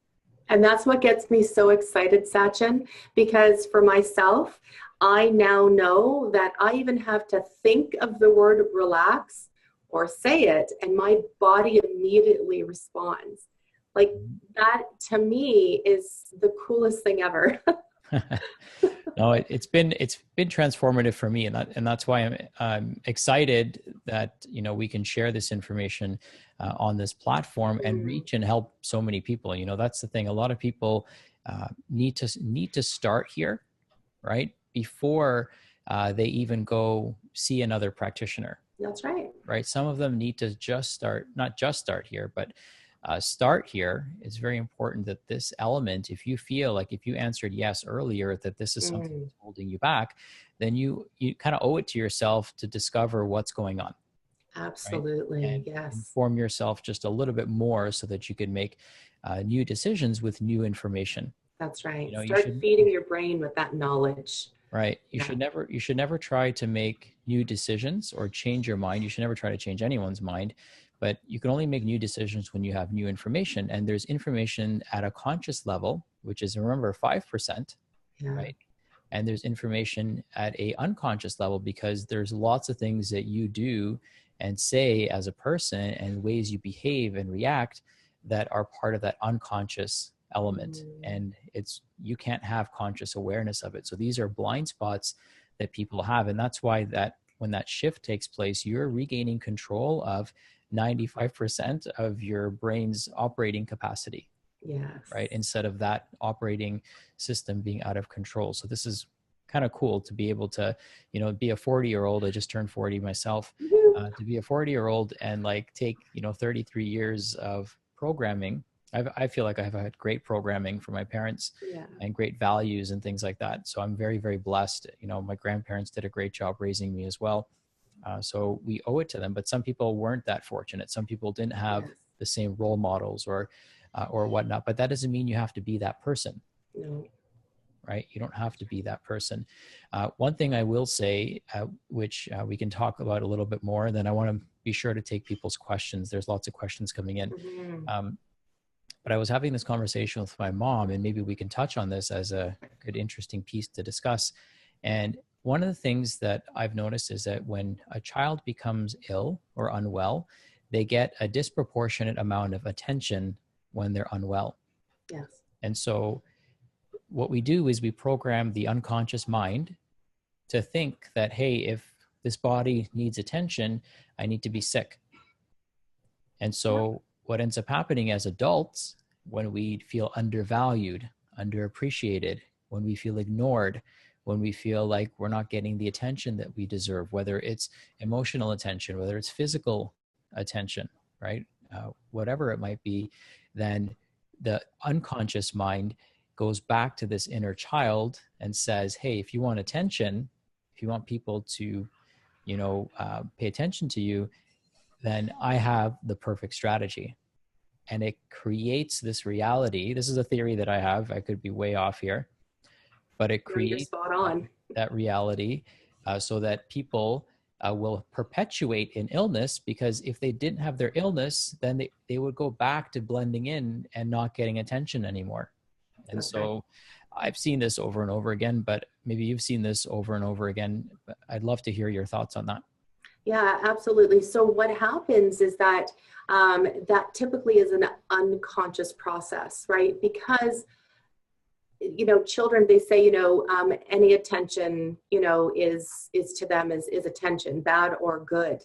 And that's what gets me so excited, Sachin, because for myself, I now know that I even have to think of the word relax or say it, and my body immediately responds. Like, that to me is the coolest thing ever. No, it's been transformative for me, and that's why I'm excited that we can share this information on this platform and reach and help so many people. That's the thing. A lot of people need to start here, right, before they even go see another practitioner. That's right. Right. Some of them need to not just start here, but start here. It's very important that this element, if you feel like, if you answered yes earlier, that this is something that's holding you back, then you kind of owe it to yourself to discover what's going on. Absolutely. Right? And yes. inform yourself just a little bit more so that you can make new decisions with new information. That's right. Start feeding your brain with that knowledge. Right. You should never try to make new decisions or change your mind. You should never try to change anyone's mind, but you can only make new decisions when you have new information. And there's information at a conscious level, which is, remember, 5%, right? And there's information at a unconscious level, because there's lots of things that you do and say as a person, and ways you behave and react, that are part of that unconscious element. And you can't have conscious awareness of it. So these are blind spots that people have. And that's why that when that shift takes place, you're regaining control of 95% of your brain's operating capacity. Yes. Right. Instead of that operating system being out of control. So this is kind of cool to be able to, be a 40-year-old. I just turned 40 myself. To be a 40-year-old and like take, 33 years of programming. I feel like I've had great programming from my parents and great values and things like that. So I'm very, very blessed. My grandparents did a great job raising me as well. So we owe it to them. But some people weren't that fortunate. Some people didn't have the same role models or whatnot. But that doesn't mean you have to be that person. No. Right? You don't have to be that person. One thing I will say, which we can talk about a little bit more, and then I want to be sure to take people's questions. There's lots of questions coming in. But I was having this conversation with my mom, and maybe we can touch on this as a good, interesting piece to discuss. And one of the things that I've noticed is that when a child becomes ill or unwell, they get a disproportionate amount of attention when they're unwell. Yes. And so what we do is we program the unconscious mind to think that, hey, if this body needs attention, I need to be sick. And so what ends up happening as adults, when we feel undervalued, underappreciated, when we feel ignored, when we feel like we're not getting the attention that we deserve, whether it's emotional attention, whether it's physical attention, right? Whatever it might be, then the unconscious mind goes back to this inner child and says, hey, if you want attention, if you want people to, pay attention to you, then I have the perfect strategy. And it creates this reality. This is a theory that I have. I could be way off here, but it No, you're creates spot on. that reality so that people will perpetuate in illness, because if they didn't have their illness, then they would go back to blending in and not getting attention anymore. And That's so right. I've seen this over and over again, but maybe you've seen this over and over again. But I'd love to hear your thoughts on that. Yeah, absolutely. So what happens is that that typically is an unconscious process, right? Because children, they say, any attention, is to them is attention, bad or good,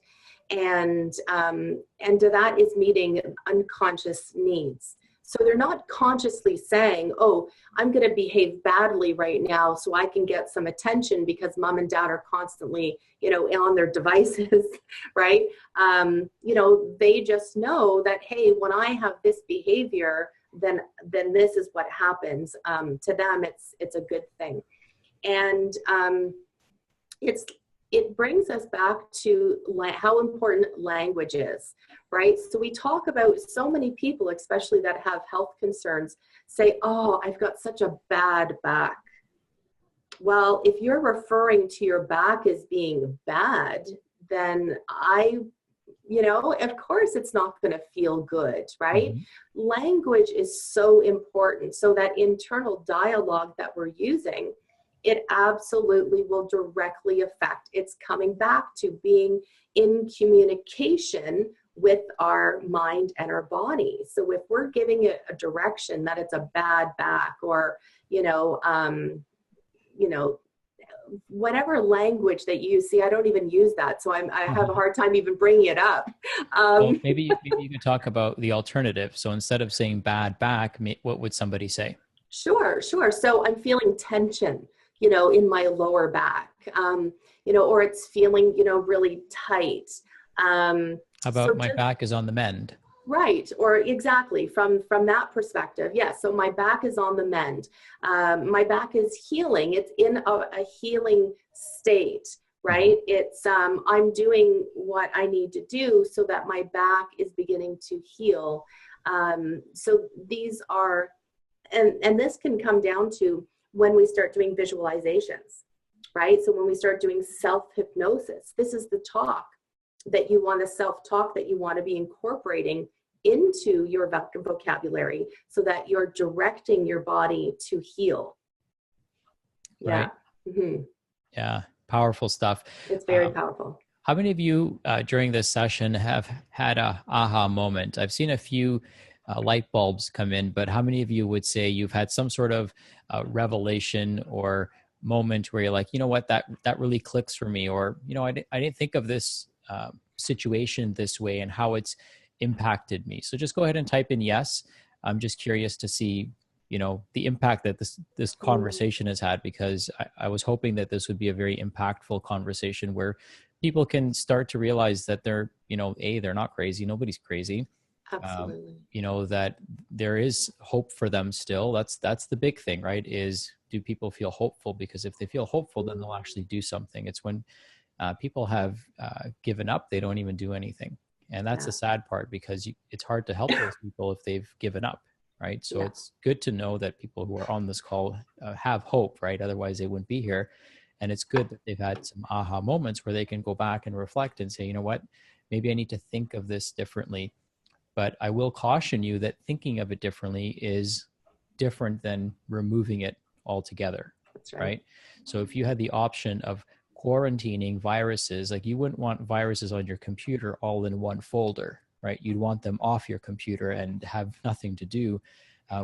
and that is meeting unconscious needs. So they're not consciously saying, oh, I'm going to behave badly right now so I can get some attention because mom and dad are constantly, on their devices, right? They just know that, hey, when I have this behavior, then this is what happens. To them, it's a good thing. And it brings us back to how important language is, right? So we talk about, so many people, especially that have health concerns, say, oh, I've got such a bad back. Well, if you're referring to your back as being bad, then of course it's not going to feel good, right? Mm-hmm. Language is so important. So that internal dialogue that we're using, it absolutely will directly affect. It's coming back to being in communication with our mind and our body. So if we're giving it a direction that it's a bad back, or, whatever language that you see, I don't even use that. So I have a hard time even bringing it up. Well, maybe you could talk about the alternative. So instead of saying bad back, what would somebody say? Sure. So I'm feeling tension, in my lower back, or it's feeling, really tight. How about my back is on the mend? Right. Or exactly from that perspective. Yes. So my back is on the mend. My back is healing. It's in a healing state, right? It's, I'm doing what I need to do so that my back is beginning to heal. So these are, and this can come down to when we start doing visualizations, right? So when we start doing self-hypnosis, this is the talk that you want to self-talk, that you want to be incorporating into your vocabulary so that you're directing your body to heal. Right. Yeah. Mm-hmm. Yeah. Powerful stuff. It's very powerful. How many of you during this session have had a aha moment? I've seen a few light bulbs come in, but how many of you would say you've had some sort of revelation or moment where you're like, you know what, that really clicks for me, or, I didn't think of this situation this way and how it's impacted me. So just go ahead and type in yes. I'm just curious to see, the impact that this conversation has had, because I was hoping that this would be a very impactful conversation where people can start to realize that they're, they're not crazy. Nobody's crazy. Absolutely. That there is hope for them still. That's the big thing, right? Is, do people feel hopeful? Because if they feel hopeful, then they'll actually do something. It's when people have given up, they don't even do anything. And that's the sad part, because it's hard to help those people if they've given up, right? So it's good to know that people who are on this call have hope, right? Otherwise they wouldn't be here. And it's good that they've had some aha moments where they can go back and reflect and say, you know what, maybe I need to think of this differently. But I will caution you that thinking of it differently is different than removing it altogether. That's right. Right? So if you had the option of quarantining viruses, like, you wouldn't want viruses on your computer all in one folder, right? You'd want them off your computer and have nothing to do.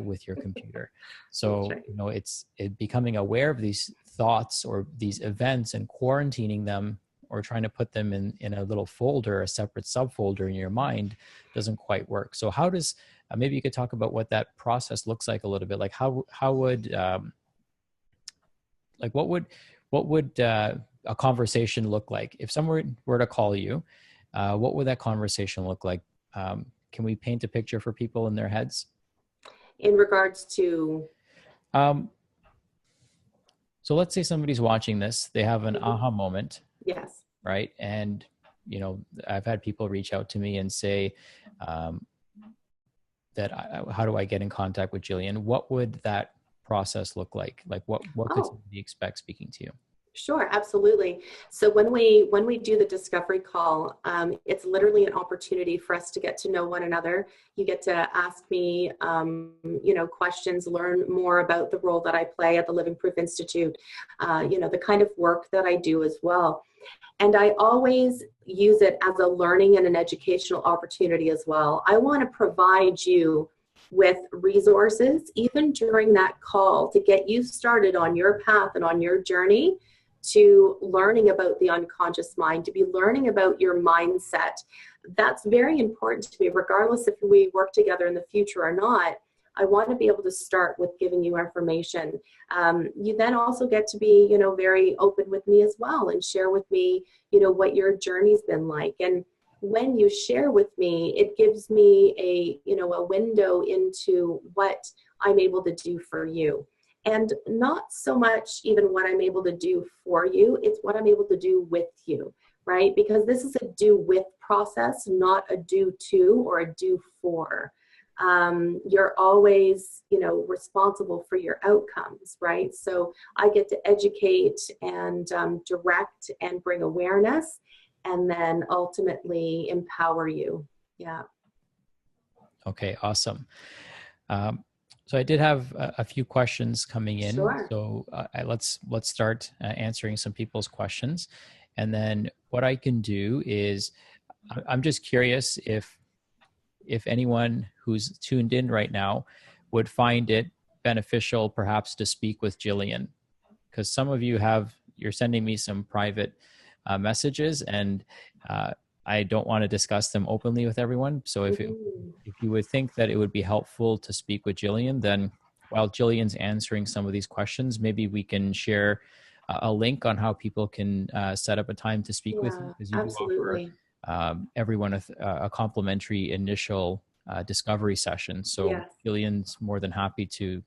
with your computer. That's So, right. you know, it's becoming aware of these thoughts or these events and quarantining them or trying to put them in a little folder, a separate subfolder in your mind doesn't quite work. So how does, maybe you could talk about what that process looks like a little bit. Like how would, like what would a conversation look like? If someone were to call you, what would that conversation look like? Can we paint a picture for people in their heads? In regards to, Um, so let's say somebody's watching this, they have an Mhm. aha moment, Yes. right? And, you know, I've had people reach out to me and say, how do I get in contact with Jillian? What would that process look like? Like what could Oh, somebody expect speaking to you? sure, absolutely. So when we do the discovery call, it's literally an opportunity for us to get to know one another. You get to ask me, questions, learn more about the role that I play at the Living Proof Institute, the kind of work that I do as well. And I always use it as a learning and an educational opportunity as well. I want to provide you with resources, even during that call, to get you started on your path and on your journey to learning about the unconscious mind, to be learning about your mindset. That's very important to me, regardless if we work together in the future or not. I want to be able to start with giving you information. You then also get to be, very open with me as well and share with me, what your journey's been like. And when you share with me, it gives me a window into what I'm able to do for you. And not so much even what I'm able to do for you, it's what I'm able to do with you, right? Because this is a do with process, not a do to or a do for. You're always, responsible for your outcomes, right? So I get to educate and direct and bring awareness, and then ultimately empower you. Yeah. Okay, awesome. So I did have a few questions coming in. Sure. So let's start answering some people's questions, and then what I can do is I'm just curious if anyone who's tuned in right now would find it beneficial perhaps to speak with Jillian, because some of you you're sending me some private messages, and I don't want to discuss them openly with everyone. So if you would think that it would be helpful to speak with Jillian, then while Jillian's answering some of these questions, maybe we can share a link on how people can set up a time to speak with you, Yeah, because you do offer absolutely. everyone a complimentary initial discovery session. So Yes. Gillian's more than happy to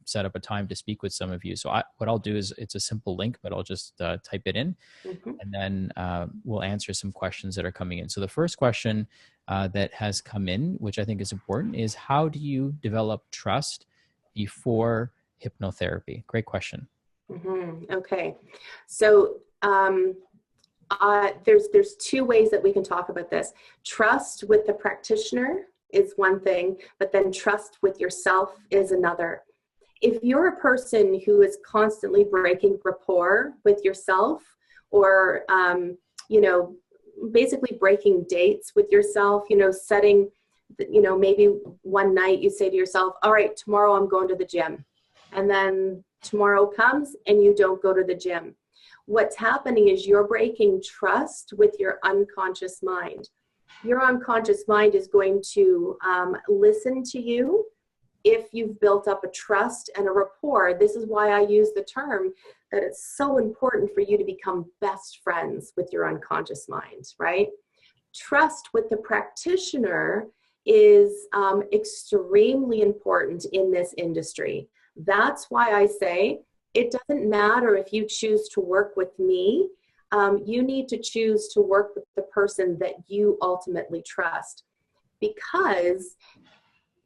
set up a time to speak with some of you. So what I'll do is, it's a simple link, but I'll just type it in, Mhm. and then we'll answer some questions that are coming in. So the first question that has come in, which I think is important, is how do you develop trust before hypnotherapy? Great question. Okay. So there's two ways that we can talk about this. Trust with the practitioner is one thing, but then trust with yourself is another. If you're a person who is constantly breaking rapport with yourself, or basically breaking dates with yourself, setting, maybe one night you say to yourself, all right, tomorrow I'm going to the gym. And then tomorrow comes and you don't go to the gym. What's happening is you're breaking trust with your unconscious mind. Your unconscious mind is going to listen to you if you've built up a trust and a rapport. This is why I use the term that it's so important for you to become best friends with your unconscious mind, right? Trust with the practitioner is extremely important in this industry. That's why I say it doesn't matter if you choose to work with me. You need to choose to work with the person that you ultimately trust, because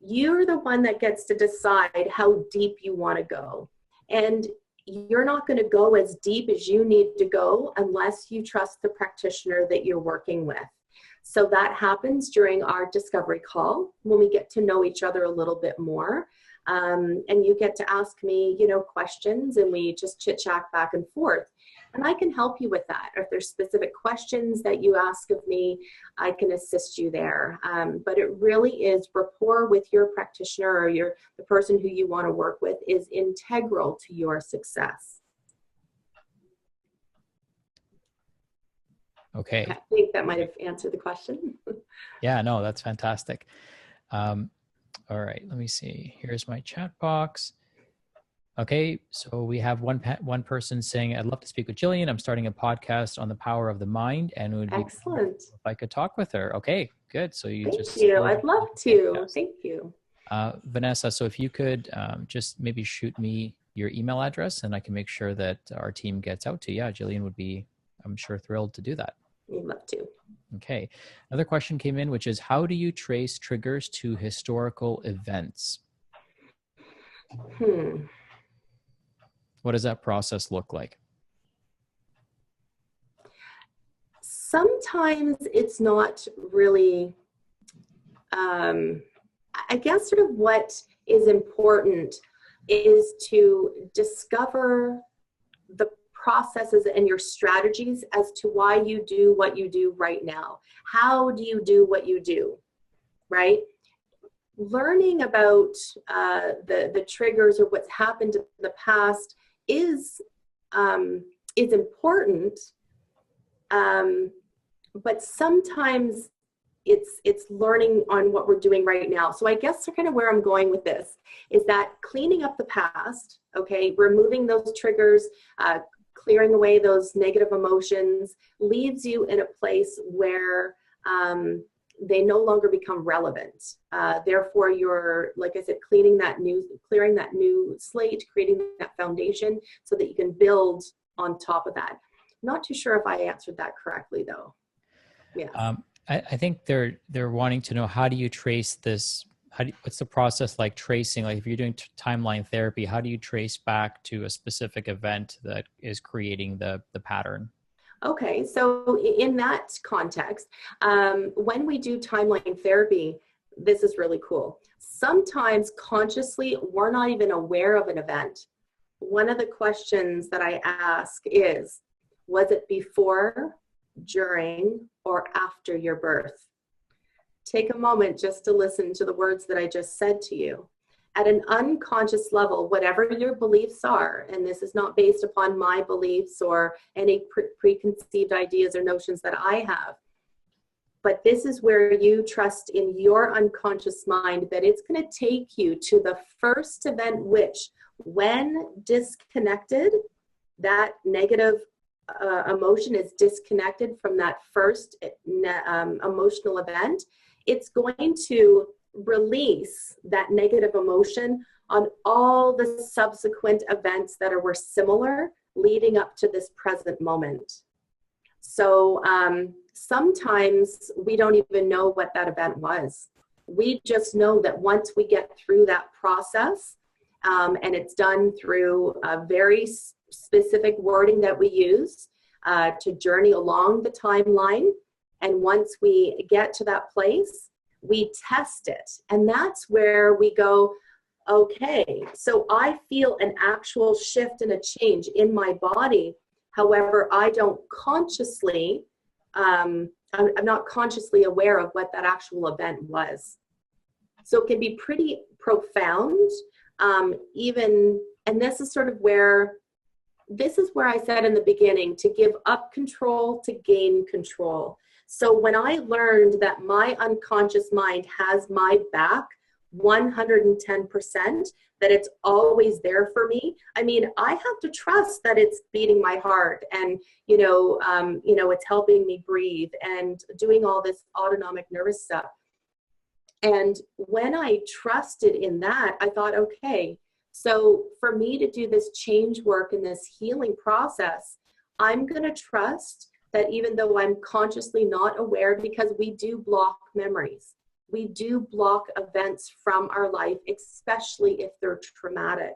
you're the one that gets to decide how deep you want to go. And you're not going to go as deep as you need to go unless you trust the practitioner that you're working with. So that happens during our discovery call, when we get to know each other a little bit more. And you get to ask me, questions, and we just chit chat back and forth. And I can help you with that. If there's specific questions that you ask of me, I can assist you there. But it really is rapport with your practitioner or the person who you want to work with is integral to your success. Okay. I think that might have answered the question. Yeah, no, that's fantastic. All right, let me see. Here's my chat box. Okay, so we have one person saying, I'd love to speak with Jillian. I'm starting a podcast on the power of the mind, and it would be excellent if I could talk with her. Okay, good. So you Thank you. I'd love to. Thank you. Vanessa, so if you could just maybe shoot me your email address, and I can make sure that our team gets out to you. Yeah, Jillian would be, I'm sure, thrilled to do that. I'd love to. Okay. Another question came in, which is, how do you trace triggers to historical events? What does that process look like? Sometimes it's not really, I guess sort of what is important is to discover the processes and your strategies as to why you do what you do right now. How do you do what you do, right? Learning about the triggers or what's happened in the past is important, but sometimes it's learning on what we're doing right now. So I guess kind of where I'm going with this is that cleaning up the past, okay, removing those triggers, clearing away those negative emotions leaves you in a place where they no longer become relevant. Therefore, you're, like I said, clearing that new slate, creating that foundation so that you can build on top of that. Not too sure if I answered that correctly, though. Yeah. I think they're wanting to know, how do you trace this? What's the process like tracing? Like if you're doing timeline therapy, how do you trace back to a specific event that is creating the pattern? Okay, so in that context, when we do timeline therapy, this is really cool. Sometimes consciously, we're not even aware of an event. One of the questions that I ask is, was it before, during, or after your birth? Take a moment just to listen to the words that I just said to you. At an unconscious level, whatever your beliefs are, and this is not based upon my beliefs or any preconceived ideas or notions that I have, but this is where you trust in your unconscious mind that it's going to take you to the first event which, when disconnected, that negative emotion is disconnected from that first emotional event, it's going to release that negative emotion on all the subsequent events that were similar leading up to this present moment. So sometimes we don't even know what that event was. We just know that once we get through that process, and it's done through a very specific wording that we use to journey along the timeline, and once we get to that place, we test it. And that's where we go, okay, so I feel an actual shift and a change in my body. However, I don't consciously, I'm not consciously aware of what that actual event was. So it can be pretty profound, even, and this is sort of where, this is where I said in the beginning, to give up control to gain control. So when I learned that my unconscious mind has my back 110%, that it's always there for me, I mean, I have to trust that it's beating my heart and, it's helping me breathe and doing all this autonomic nervous stuff. And when I trusted in that, I thought, okay, so for me to do this change work and this healing process, I'm going to trust that even though I'm consciously not aware, because we do block memories, we do block events from our life, especially if they're traumatic.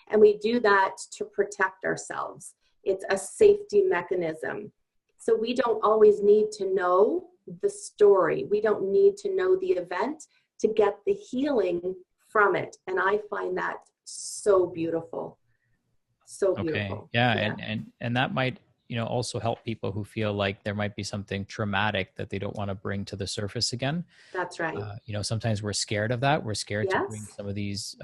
And we do that to protect ourselves. It's a safety mechanism. So we don't always need to know the story. We don't need to know the event to get the healing from it. And I find that so beautiful. So beautiful. Okay. Yeah. And that might, also help people who feel like there might be something traumatic that they don't want to bring to the surface again. That's right. Sometimes we're scared of that. We're scared to bring Yes, some of these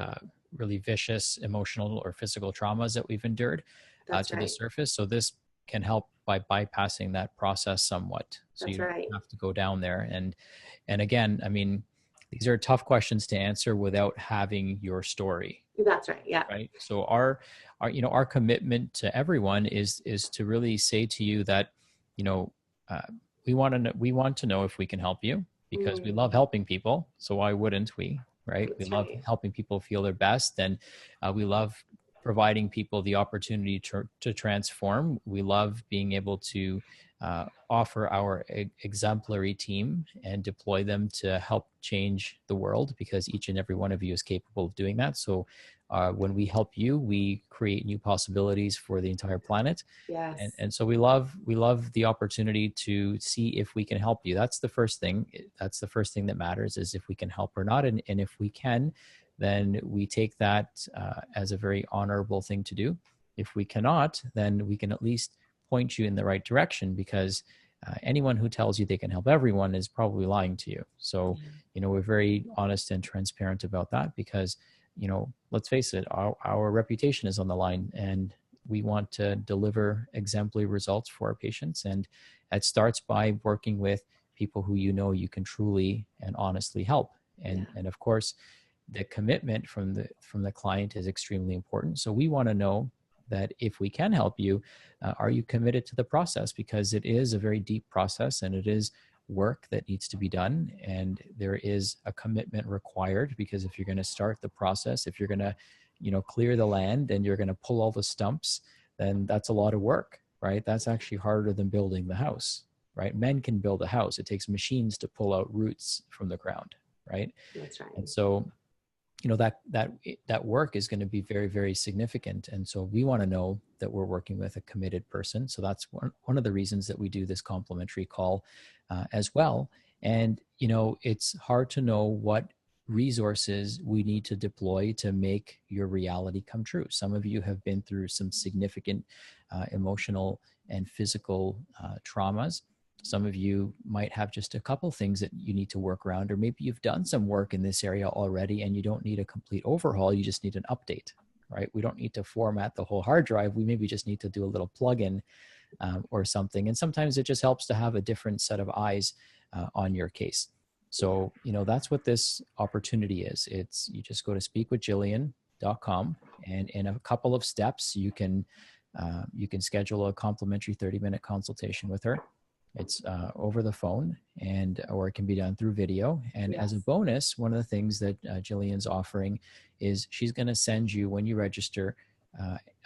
really vicious emotional or physical traumas that we've endured that's to the right. surface. So this can help by bypassing that process somewhat. So That's you don't right. have to go down there. And again, I mean, these are tough questions to answer without having your story. That's right. Yeah. Right. So our commitment to everyone is to really say to you that, you know, uh, we want to know if we can help you, because we love Mm, helping people. So why wouldn't we? Right. We that's love right. helping people feel their best, and we love providing people the opportunity to transform. We love being able to offer our exemplary team and deploy them to help change the world, because each and every one of you is capable of doing that. So when we help you, we create new possibilities for the entire planet. And, Yes. and so we love the opportunity to see if we can help you. That's the first thing. That's the first thing that matters, is if we can help or not. And if we can, then we take that as a very honorable thing to do. If we cannot, then we can at least point you in the right direction, because anyone who tells you they can help everyone is probably lying to you. So, we're very honest and transparent about that, because, let's face it, our reputation is on the line, and we want to deliver exemplary results for our patients. And it starts by working with people who you can truly and honestly help. And of course, the commitment from the client is extremely important. So we want to know that if we can help you, are you committed to the process? Because it is a very deep process, and it is work that needs to be done, and there is a commitment required. Because if you're going to start the process, if you're going to clear the land and you're going to pull all the stumps, then that's a lot of work, right? That's actually harder than building the house, right? Men can build a house. It takes machines to pull out roots from the ground, right? That's right. And so that work is going to be very, very significant. And so we want to know that we're working with a committed person. So that's one of the reasons that we do this complimentary call as well. And it's hard to know what resources we need to deploy to make your reality come true. Some of you have been through some significant emotional and physical traumas. Some of you might have just a couple things that you need to work around, or maybe you've done some work in this area already and you don't need a complete overhaul. You just need an update, right? We don't need to format the whole hard drive. We maybe just need to do a little plug-in or something. And sometimes it just helps to have a different set of eyes on your case. So, that's what this opportunity is. You just go to speakwithjillian.com, and in a couple of steps, you can schedule a complimentary 30-minute consultation with her. It's over the phone, or it can be done through video. And as a bonus, one of the things that Jillian's offering is she's going to send you, when you register,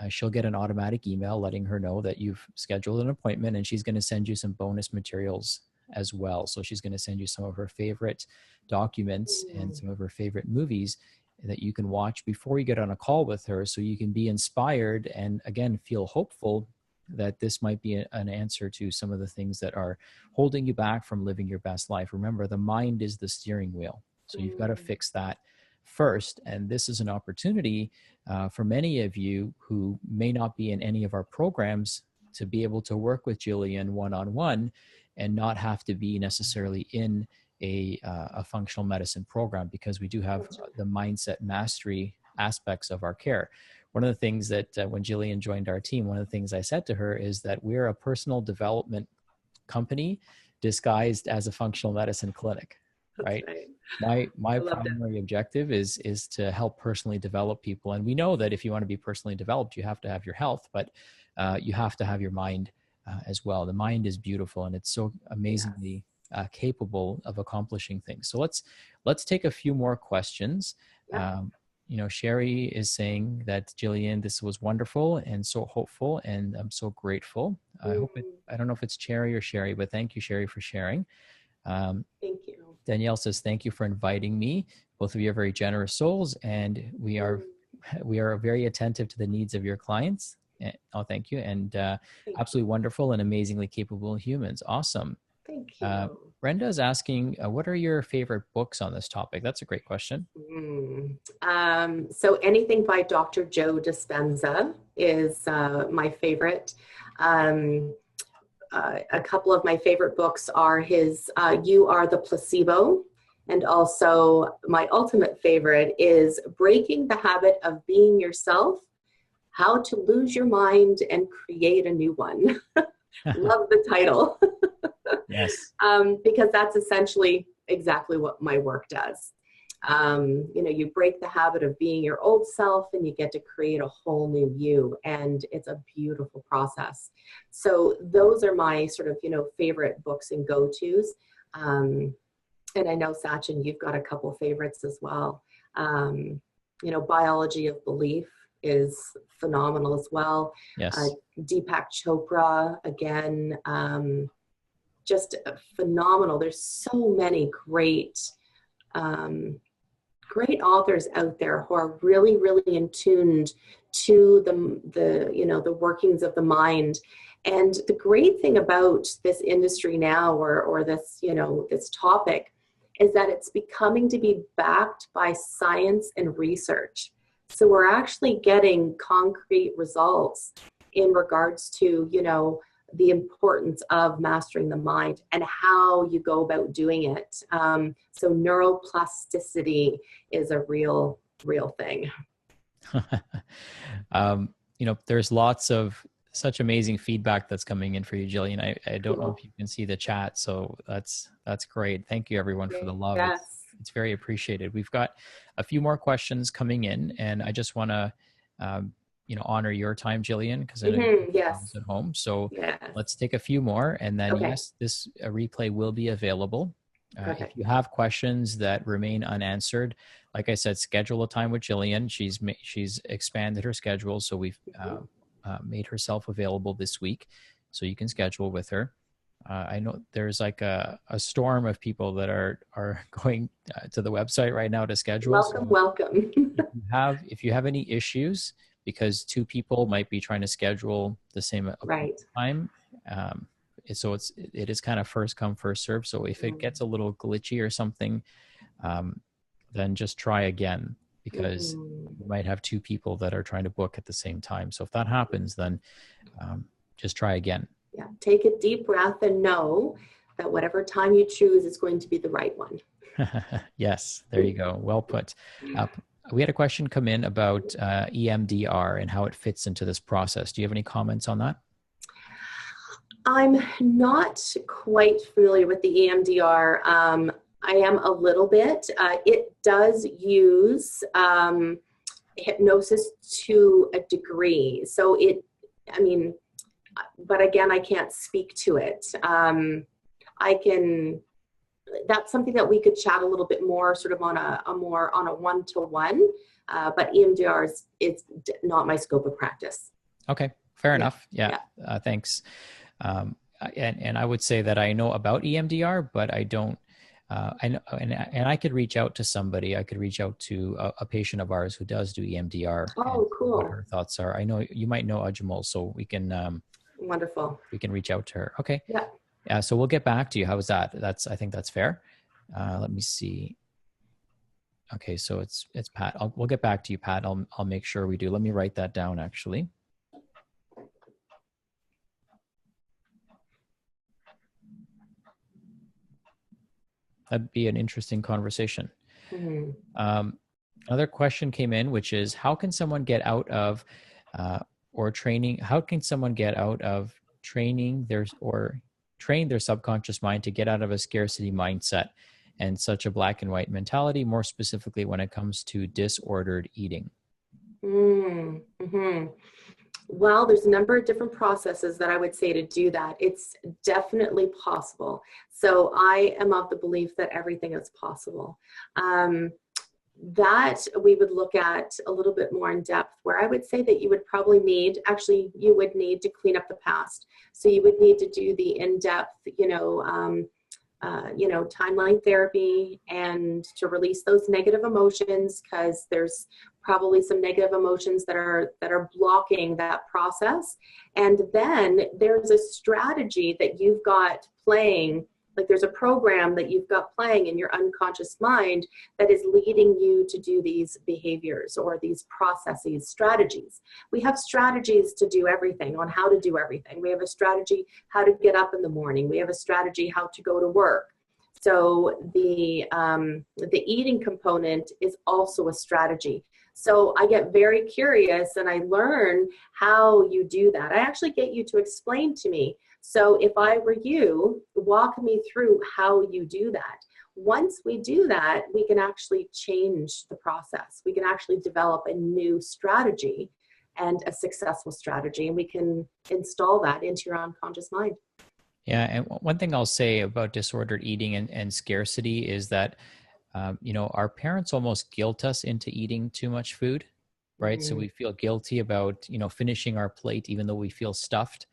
she'll get an automatic email letting her know that you've scheduled an appointment, and she's going to send you some bonus materials as well. So she's going to send you some of her favorite documents and some of her favorite movies that you can watch before you get on a call with her, so you can be inspired and, again, feel hopeful that this might be an answer to some of the things that are holding you back from living your best life. Remember, the mind is the steering wheel. So you've got to fix that first. And this is an opportunity for many of you who may not be in any of our programs to be able to work with Jillian one-on-one and not have to be necessarily in a functional medicine program, because we do have the mindset mastery aspects of our care. One of the things that when Gillian joined our team, one of the things I said to her is that we're a personal development company disguised as a functional medicine clinic, right? My primary objective is to help personally develop people. And we know that if you want to be personally developed, you have to have your health, but you have to have your mind as well. The mind is beautiful, and it's so amazingly capable of accomplishing things. So let's take a few more questions. Sherry is saying that, Jillian, this was wonderful and so hopeful, and I'm so grateful. I don't know if it's Cherry or Sherry, but thank you, Sherry, for sharing. Thank you. Danielle says, thank you for inviting me. Both of you are very generous souls, and we are very attentive to the needs of your clients. Oh, thank you. And absolutely wonderful and amazingly capable humans. Awesome. Thank you. Brenda's asking, what are your favorite books on this topic? That's a great question. So anything by Dr. Joe Dispenza is my favorite. A couple of my favorite books are his You Are the Placebo, and also my ultimate favorite is Breaking the Habit of Being Yourself, How to Lose Your Mind and Create a New One. Love the title. Yes. Because that's essentially exactly what my work does. You break the habit of being your old self and you get to create a whole new you. And it's a beautiful process. So those are my sort of, favorite books and go-tos. And I know, Sachin, you've got a couple favorites as well. Biology of Belief is phenomenal as well. Yes. Deepak Chopra, again, just phenomenal. There's so many great authors out there who are really, really in tune to the workings of the mind. And the great thing about this industry now, or this, this topic, is that it's becoming to be backed by science and research. So we're actually getting concrete results in regards to, the importance of mastering the mind and how you go about doing it. So neuroplasticity is a real thing. There's lots of such amazing feedback that's coming in for you, Jillian. I don't know if you can see the chat, so that's great. Thank you, everyone, for the love. Yes. It's very appreciated. We've got a few more questions coming in, and I just want to honor your time, Jillian, because I know you're at home. So let's take a few more, and then yes, this replay will be available. If you have questions that remain unanswered, like I said, schedule a time with Jillian. She's expanded her schedule, so we've made herself available this week, so you can schedule with her. I know there's like a storm of people that are going to the website right now to schedule. Welcome. If you have any issues, because two people might be trying to schedule the same time, so it is kind of first come, first serve. So if it gets a little glitchy or something, then just try again, because you might have two people that are trying to book at the same time. So if that happens, then just try again. Yeah, take a deep breath and know that whatever time you choose is going to be the right one. Yes, there you go. Well put. We had a question come in about EMDR and how it fits into this process. Do you have any comments on that? I'm not quite familiar with the EMDR. I am a little bit. It does use hypnosis to a degree. So but again, I can't speak to it. That's something that we could chat a little bit more sort of on a one-to-one, but EMDR is not my scope of practice. Okay, fair enough. Yeah. Thanks. And I would say that I know about EMDR, but I don't, I know, and I could reach out to somebody. I could reach out to a patient of ours who does do EMDR. Oh, cool. What her thoughts are. I know you might know Ajmal, so we can, wonderful. We can reach out to her. Okay. Yeah. Yeah. So we'll get back to you. How was that? I think that's fair. Let me see. Okay. So it's Pat. We'll get back to you, Pat. I'll make sure we do. Let me write that down, actually. That'd be an interesting conversation. Mm-hmm. Another question came in, which is, how can someone get out of train their subconscious mind to get out of a scarcity mindset and such a black and white mentality, more specifically when it comes to disordered eating? Mm-hmm. Well, there's a number of different processes that I would say to do that. It's definitely possible. So I am of the belief that everything is possible. That we would look at a little bit more in depth, where I would say that you would need to clean up the past. So you would need to do the in-depth, timeline therapy, and to release those negative emotions, because there's probably some negative emotions that are blocking that process. And then there's a strategy that you've got playing, Like there's a program that you've got playing in your unconscious mind that is leading you to do these behaviors or these processes, strategies. We have strategies to do everything, on how to do everything. We have a strategy how to get up in the morning. We have a strategy how to go to work. So the eating component is also a strategy. So I get very curious and I learn how you do that. I actually get you to explain to me. So if I were you, walk me through how you do that. Once we do that, we can actually change the process. We can actually develop a new strategy and a successful strategy, and we can install that into your unconscious mind. Yeah, and one thing I'll say about disordered eating and scarcity is that, our parents almost guilt us into eating too much food, right? So we feel guilty about, finishing our plate, even though we feel stuffed.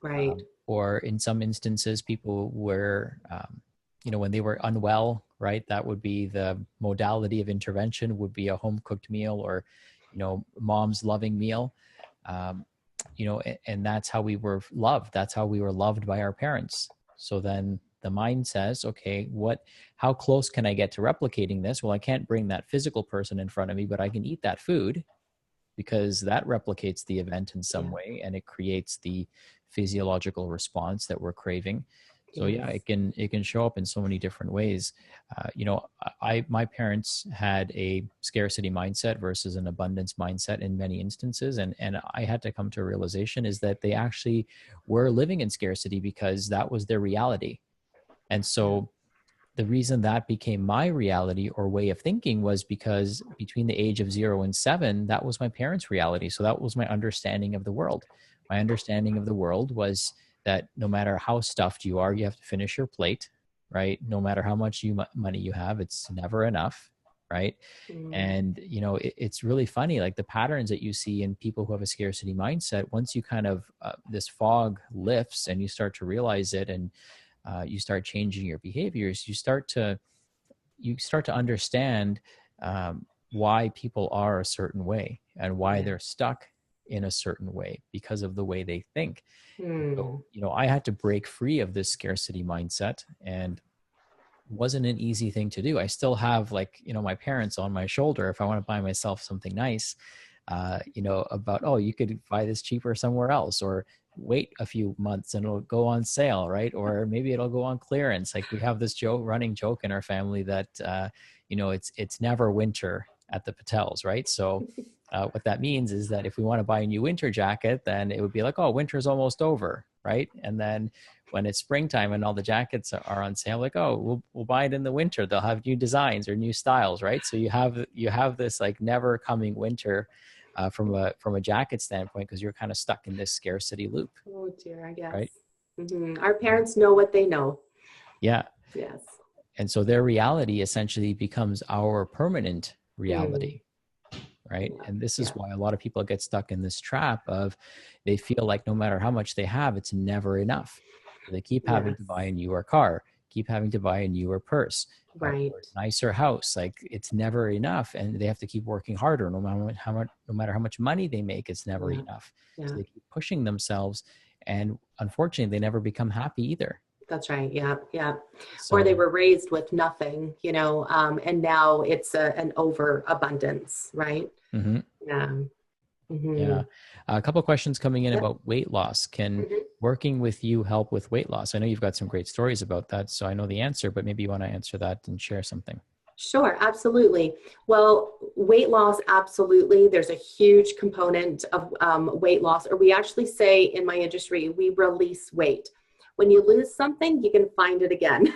Right. Or in some instances, people were, when they were unwell, right? That would be the modality of intervention, would be a home cooked meal or, mom's loving meal. And that's how we were loved. That's how we were loved by our parents. So then the mind says, okay, how close can I get to replicating this? Well, I can't bring that physical person in front of me, but I can eat that food because that replicates the event in some way and it creates the physiological response that we're craving. So it can show up in so many different ways. My parents had a scarcity mindset versus an abundance mindset in many instances. And I had to come to a realization is that they actually were living in scarcity because that was their reality. And so the reason that became my reality or way of thinking was because between the age of 0 and 7, that was my parents' reality. So that was my understanding of the world. My understanding of the world was that no matter how stuffed you are, you have to finish your plate, right? No matter how much money you have, it's never enough, right? And, it's really funny, like the patterns that you see in people who have a scarcity mindset, once you kind of, this fog lifts and you start to realize it and you start changing your behaviors, you start to understand why people are a certain way and why they're stuck in a certain way because of the way they think. So, I had to break free of this scarcity mindset, and it wasn't an easy thing to do. I still have my parents on my shoulder if I want to buy myself something nice, about, you could buy this cheaper somewhere else, or wait a few months and it'll go on sale, right? Or maybe it'll go on clearance. Like we have this running joke in our family that, it's never winter at the Patels, right? So what that means is that if we want to buy a new winter jacket, then it would be like, winter's almost over, right? And then when it's springtime and all the jackets are on sale, like, we'll buy it in the winter. They'll have new designs or new styles, right? So you have this like never coming winter from a jacket standpoint, because you're kind of stuck in this scarcity loop. Oh dear, I guess. Right? Our parents know what they know. Yeah. Yes. And so their reality essentially becomes our permanent reality. Right. And this is why a lot of people get stuck in this trap of they feel like no matter how much they have, it's never enough. So they keep having to buy a newer car, keep having to buy a newer purse, right, or a nicer house. Like it's never enough. And they have to keep working harder. No matter how much money they make, it's never enough. So they keep pushing themselves. And unfortunately, they never become happy either. That's right. Yeah. Yeah. So, or they were raised with nothing, and now it's an overabundance, right? Yeah. Yeah. A couple of questions coming in about weight loss. Can working with you help with weight loss? I know you've got some great stories about that, so I know the answer, but maybe you want to answer that and share something. Sure, absolutely. Well, weight loss, absolutely. There's a huge component of weight loss, or we actually say in my industry, we release weight. When you lose something, you can find it again.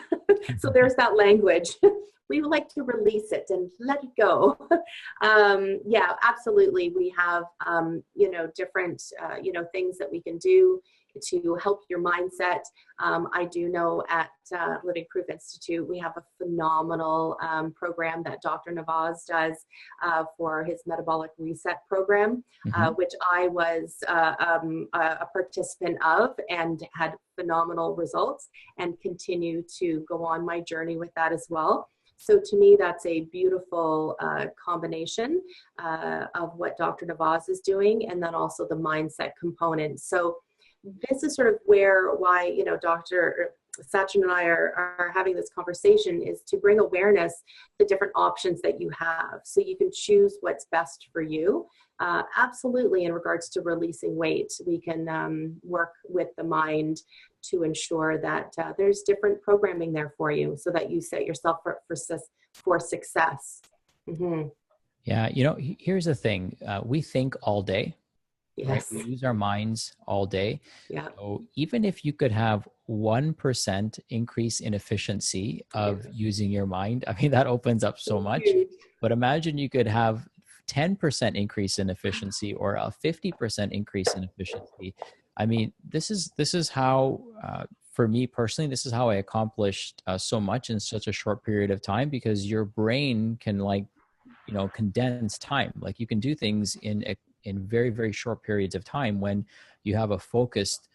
So there's that language. We would like to release it and let it go. Yeah, absolutely. We have, different, things that we can do to help your mindset. I do know at Living Proof Institute, we have a phenomenal program that Dr. Navaz does for his metabolic reset program, which I was a participant of and had phenomenal results and continue to go on my journey with that as well. So to me, that's a beautiful combination of what Dr. Navaz is doing, and then also the mindset component. So this is sort of why, Sachin and I are having this conversation, is to bring awareness to the different options that you have so you can choose what's best for you. Absolutely, in regards to releasing weight, we can work with the mind to ensure that there's different programming there for you so that you set yourself for success. Mm-hmm. Yeah. Here's the thing. We think all day, right? Yes. We use our minds all day. Yeah. So even if you could have 1% increase in efficiency of using your mind, I mean, that opens up so much. But imagine you could have 10% increase in efficiency or a 50% increase in efficiency. I mean, this is how, for me personally, this is how I accomplished so much in such a short period of time, because your brain can condense time. Like you can do things in very, very short periods of time when you have a focused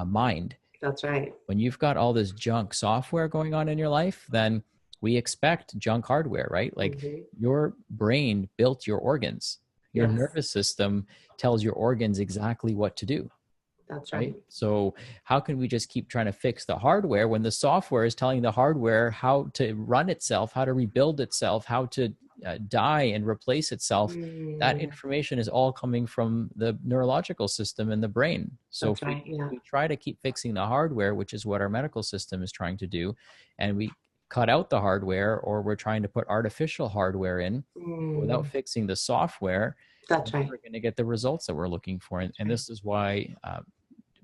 mind. That's right. When you've got all this junk software going on in your life, then we expect junk hardware, right? Like your brain built your organs. Your nervous system tells your organs exactly what to do. That's right. So how can we just keep trying to fix the hardware when the software is telling the hardware how to run itself, how to rebuild itself, how to die and replace itself? That information is all coming from the neurological system in the brain. So if we try to keep fixing the hardware, which is what our medical system is trying to do, and we cut out the hardware, or we're trying to put artificial hardware in without fixing the software, that's right, we're going to get the results that we're looking for. And this is why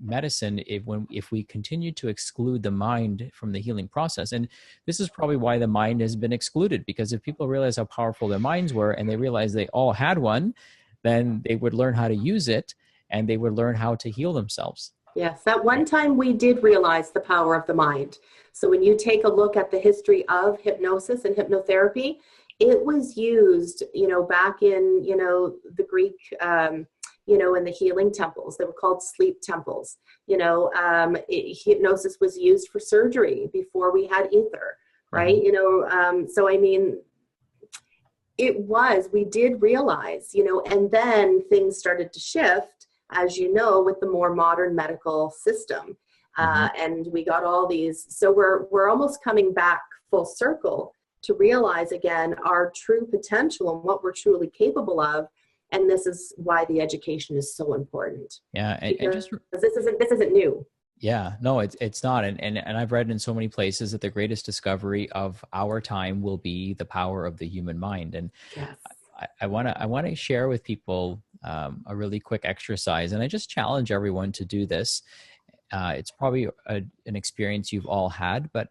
medicine, if we continue to exclude the mind from the healing process, and this is probably why the mind has been excluded, because if people realize how powerful their minds were and they realized they all had one, then they would learn how to use it and they would learn how to heal themselves. Yes, at one time we did realize the power of the mind. So when you take a look at the history of hypnosis and hypnotherapy, it was used, back in, the Greek, in the healing temples. They were called sleep temples. Hypnosis was used for surgery before we had ether, right? So I mean, we did realize, and then things started to shift, as you know, with the more modern medical system. And we got all these, so we're almost coming back full circle to realize again our true potential and what we're truly capable of. And this is why the education is so important. Yeah, and just this isn't new. Yeah, no, it's not. And I've read in so many places that the greatest discovery of our time will be the power of the human mind. And yes. I want to share with people a really quick exercise, and I just challenge everyone to do this. It's probably an experience you've all had, but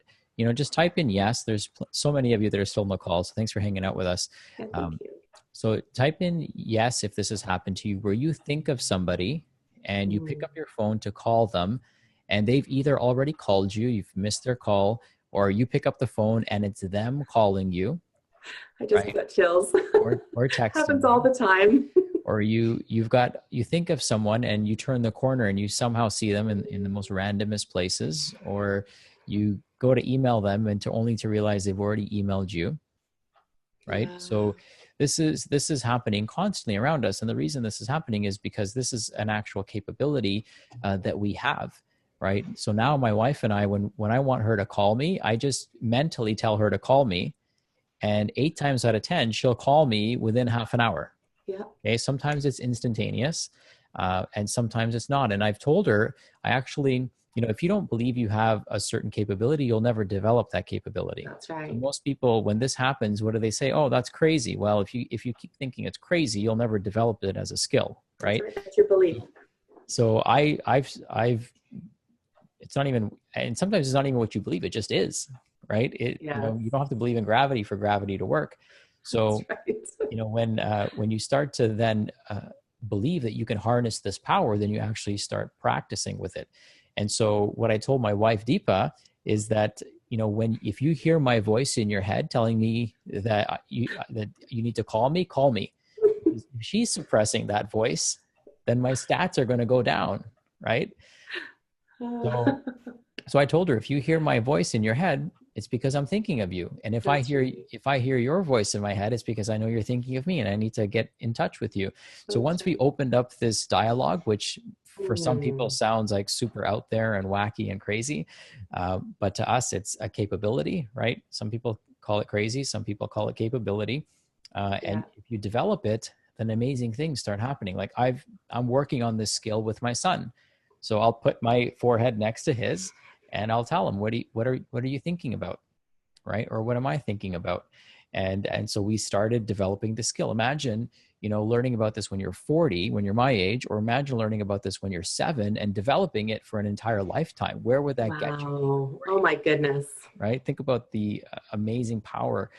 just type in yes. There's so many of you that are still on the call, so thanks for hanging out with us. Yeah, thank you. So type in yes if this has happened to you, where you think of somebody and you pick up your phone to call them, and they've either already called you, you've missed their call, or you pick up the phone and it's them calling you. I just got chills. Or texting. Happens all the time. Or you think of someone and you turn the corner and you somehow see them in the most randomest places, or you go to email them and only to realize they've already emailed you. Right. Yeah. So this is happening constantly around us. And the reason this is happening is because this is an actual capability that we have. Right. So now my wife and I, when I want her to call me, I just mentally tell her to call me. And 8 times out of 10, she'll call me within half an hour. Yeah. Okay. Sometimes it's instantaneous, and sometimes it's not. And I've told her, I actually, if you don't believe you have a certain capability, you'll never develop that capability. That's right. So most people, when this happens, what do they say? Oh, that's crazy. Well, if you keep thinking it's crazy, you'll never develop it as a skill, right? That's your belief. So it's not even, and sometimes it's not even what you believe. It just is, right? You don't have to believe in gravity for gravity to work. So, right. When you start to then believe that you can harness this power, then you actually start practicing with it. And so what I told my wife, Deepa, is that, if you hear my voice in your head telling me that you need to call me. If she's suppressing that voice, then my stats are going to go down, right? So I told her, if you hear my voice in your head, it's because I'm thinking of you. And if I hear your voice in my head, it's because I know you're thinking of me and I need to get in touch with you. So once we opened up this dialogue, which for some people Mm, sounds like super out there and wacky and crazy. But to us, it's a capability, right? Some people call it crazy. Some people call it capability. And yeah. if you develop it, then amazing things start happening. Like I'm working on this skill with my son. So I'll put my forehead next to his and I'll tell him, what are you thinking about? Right? Or what am I thinking about? And so we started developing the skill. Imagine, learning about this when you're 40, when you're my age, or imagine learning about this when you're 7 and developing it for an entire lifetime. Where would that get you? Wow. Oh my goodness. Right? Think about the amazing power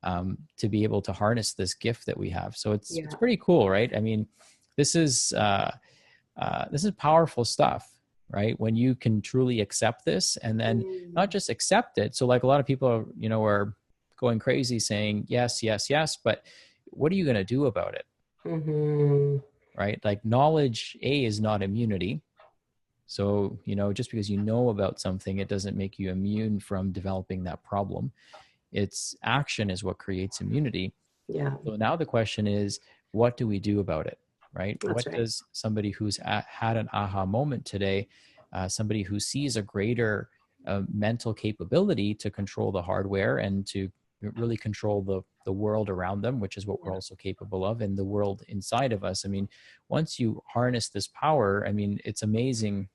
to be able to harness this gift that we have. So it's Yeah. pretty cool, right? I mean, this is powerful stuff, right? When you can truly accept this, and then not Mm, just accept it. So like a lot of people are going crazy saying yes, yes, yes, but what are you going to do about it? mm-hmm. Right? Like knowledge is not immunity. So, just because you know about something, it doesn't make you immune from developing that problem. It's action is what creates immunity. Yeah, So now the question is, what do we do about it? Right? that's What right. does somebody who's had an aha moment today, somebody who sees a greater mental capability to control the hardware and to really control the world around them, which is what we're Yeah. also capable of, and the world inside of us. I mean, once you harness this power, I mean, it's amazing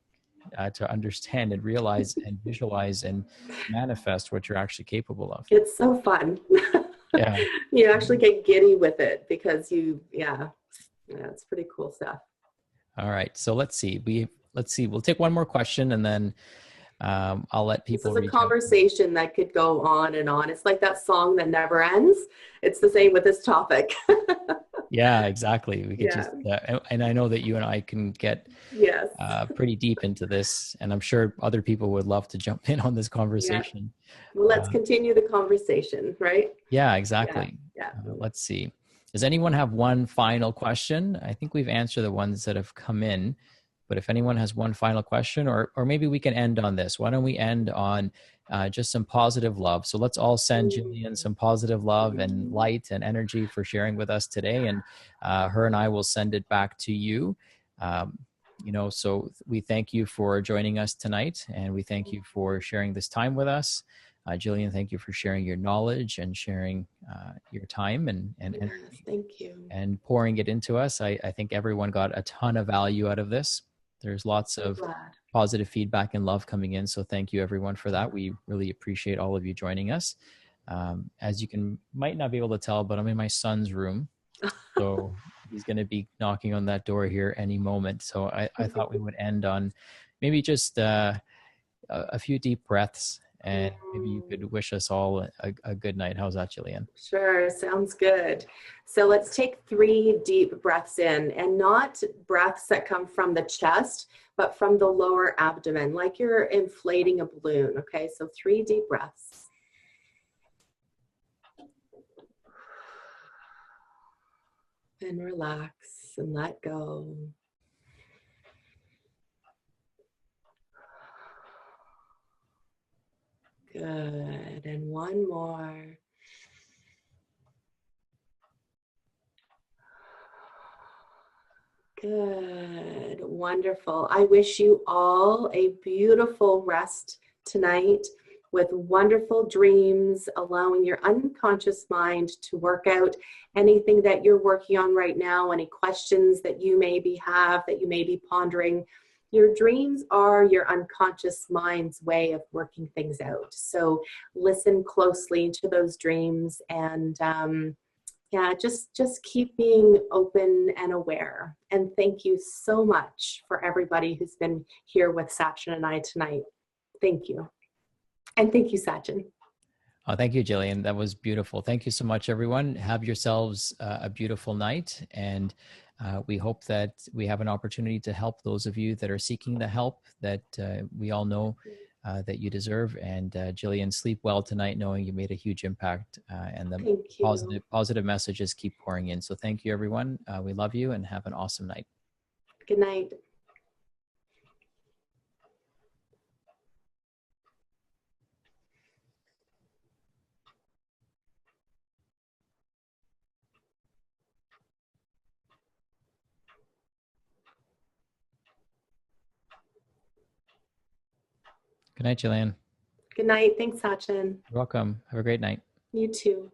to understand and realize and visualize and manifest what you're actually capable of. It's so fun. Yeah. You actually get giddy with it because yeah, it's pretty cool stuff. All right. So let's see. We'll take one more question and then I'll let This people is a reach out. conversation that could go on and on. It's like that song that never ends. It's the same with this topic. Yeah, exactly. We could Yeah. just, and I know that you and I can get Yes. pretty deep into this, and I'm sure other people would love to jump in on this Yeah. conversation. Well, let's Uh, continue the conversation, right? yeah, Yeah. exactly. Yeah. Let's see. Does anyone have one final question? I think we've answered the ones that have come in, but if anyone has one final question, or maybe we can end on this. Why don't we end on just some positive love? So let's all send Jillian some positive love and light and energy for sharing with us today, and her and I will send it back to you. Um, so we thank you for joining us tonight, and we thank you for sharing this time with us. Jillian, thank you for sharing your knowledge and sharing your time and Yes, energy thank you. and pouring it into us. I think everyone got a ton of value out of this. There's lots So of glad. positive feedback and love coming in. So thank you everyone for that. We really appreciate all of you joining us. As you might not be able to tell, but I'm in my son's room. So he's going to be knocking on that door here any moment. So I thought we would end on maybe just a few deep breaths, and maybe you could wish us all a good night. How's that, Jillian? Sure, sounds good. So let's take 3 deep breaths in, and not breaths that come from the chest, but from the lower abdomen, like you're inflating a balloon. Okay, so 3 deep breaths. And relax and let go. Good. And one more. Good. Wonderful. I wish you all a beautiful rest tonight with wonderful dreams, allowing your unconscious mind to work out anything that you're working on right now, any questions that you maybe have, that you may be pondering. Your dreams are your unconscious mind's way of working things out. So listen closely to those dreams, and yeah, just keep being open and aware. And thank you so much for everybody who's been here with Sachin and I tonight. Thank you. And thank you, Sachin. Oh, thank you, Jillian. That was beautiful. Thank you so much, everyone. Have yourselves a beautiful night. And we hope that we have an opportunity to help those of you that are seeking the help that we all know that you deserve. And Jillian, sleep well tonight, knowing you made a huge impact and the Thank you. positive messages keep pouring in. So thank you, everyone. We love you and have an awesome night. Good night. Good night, Jillian. Good night. Thanks, Sachin. You're welcome. Have a great night. You too.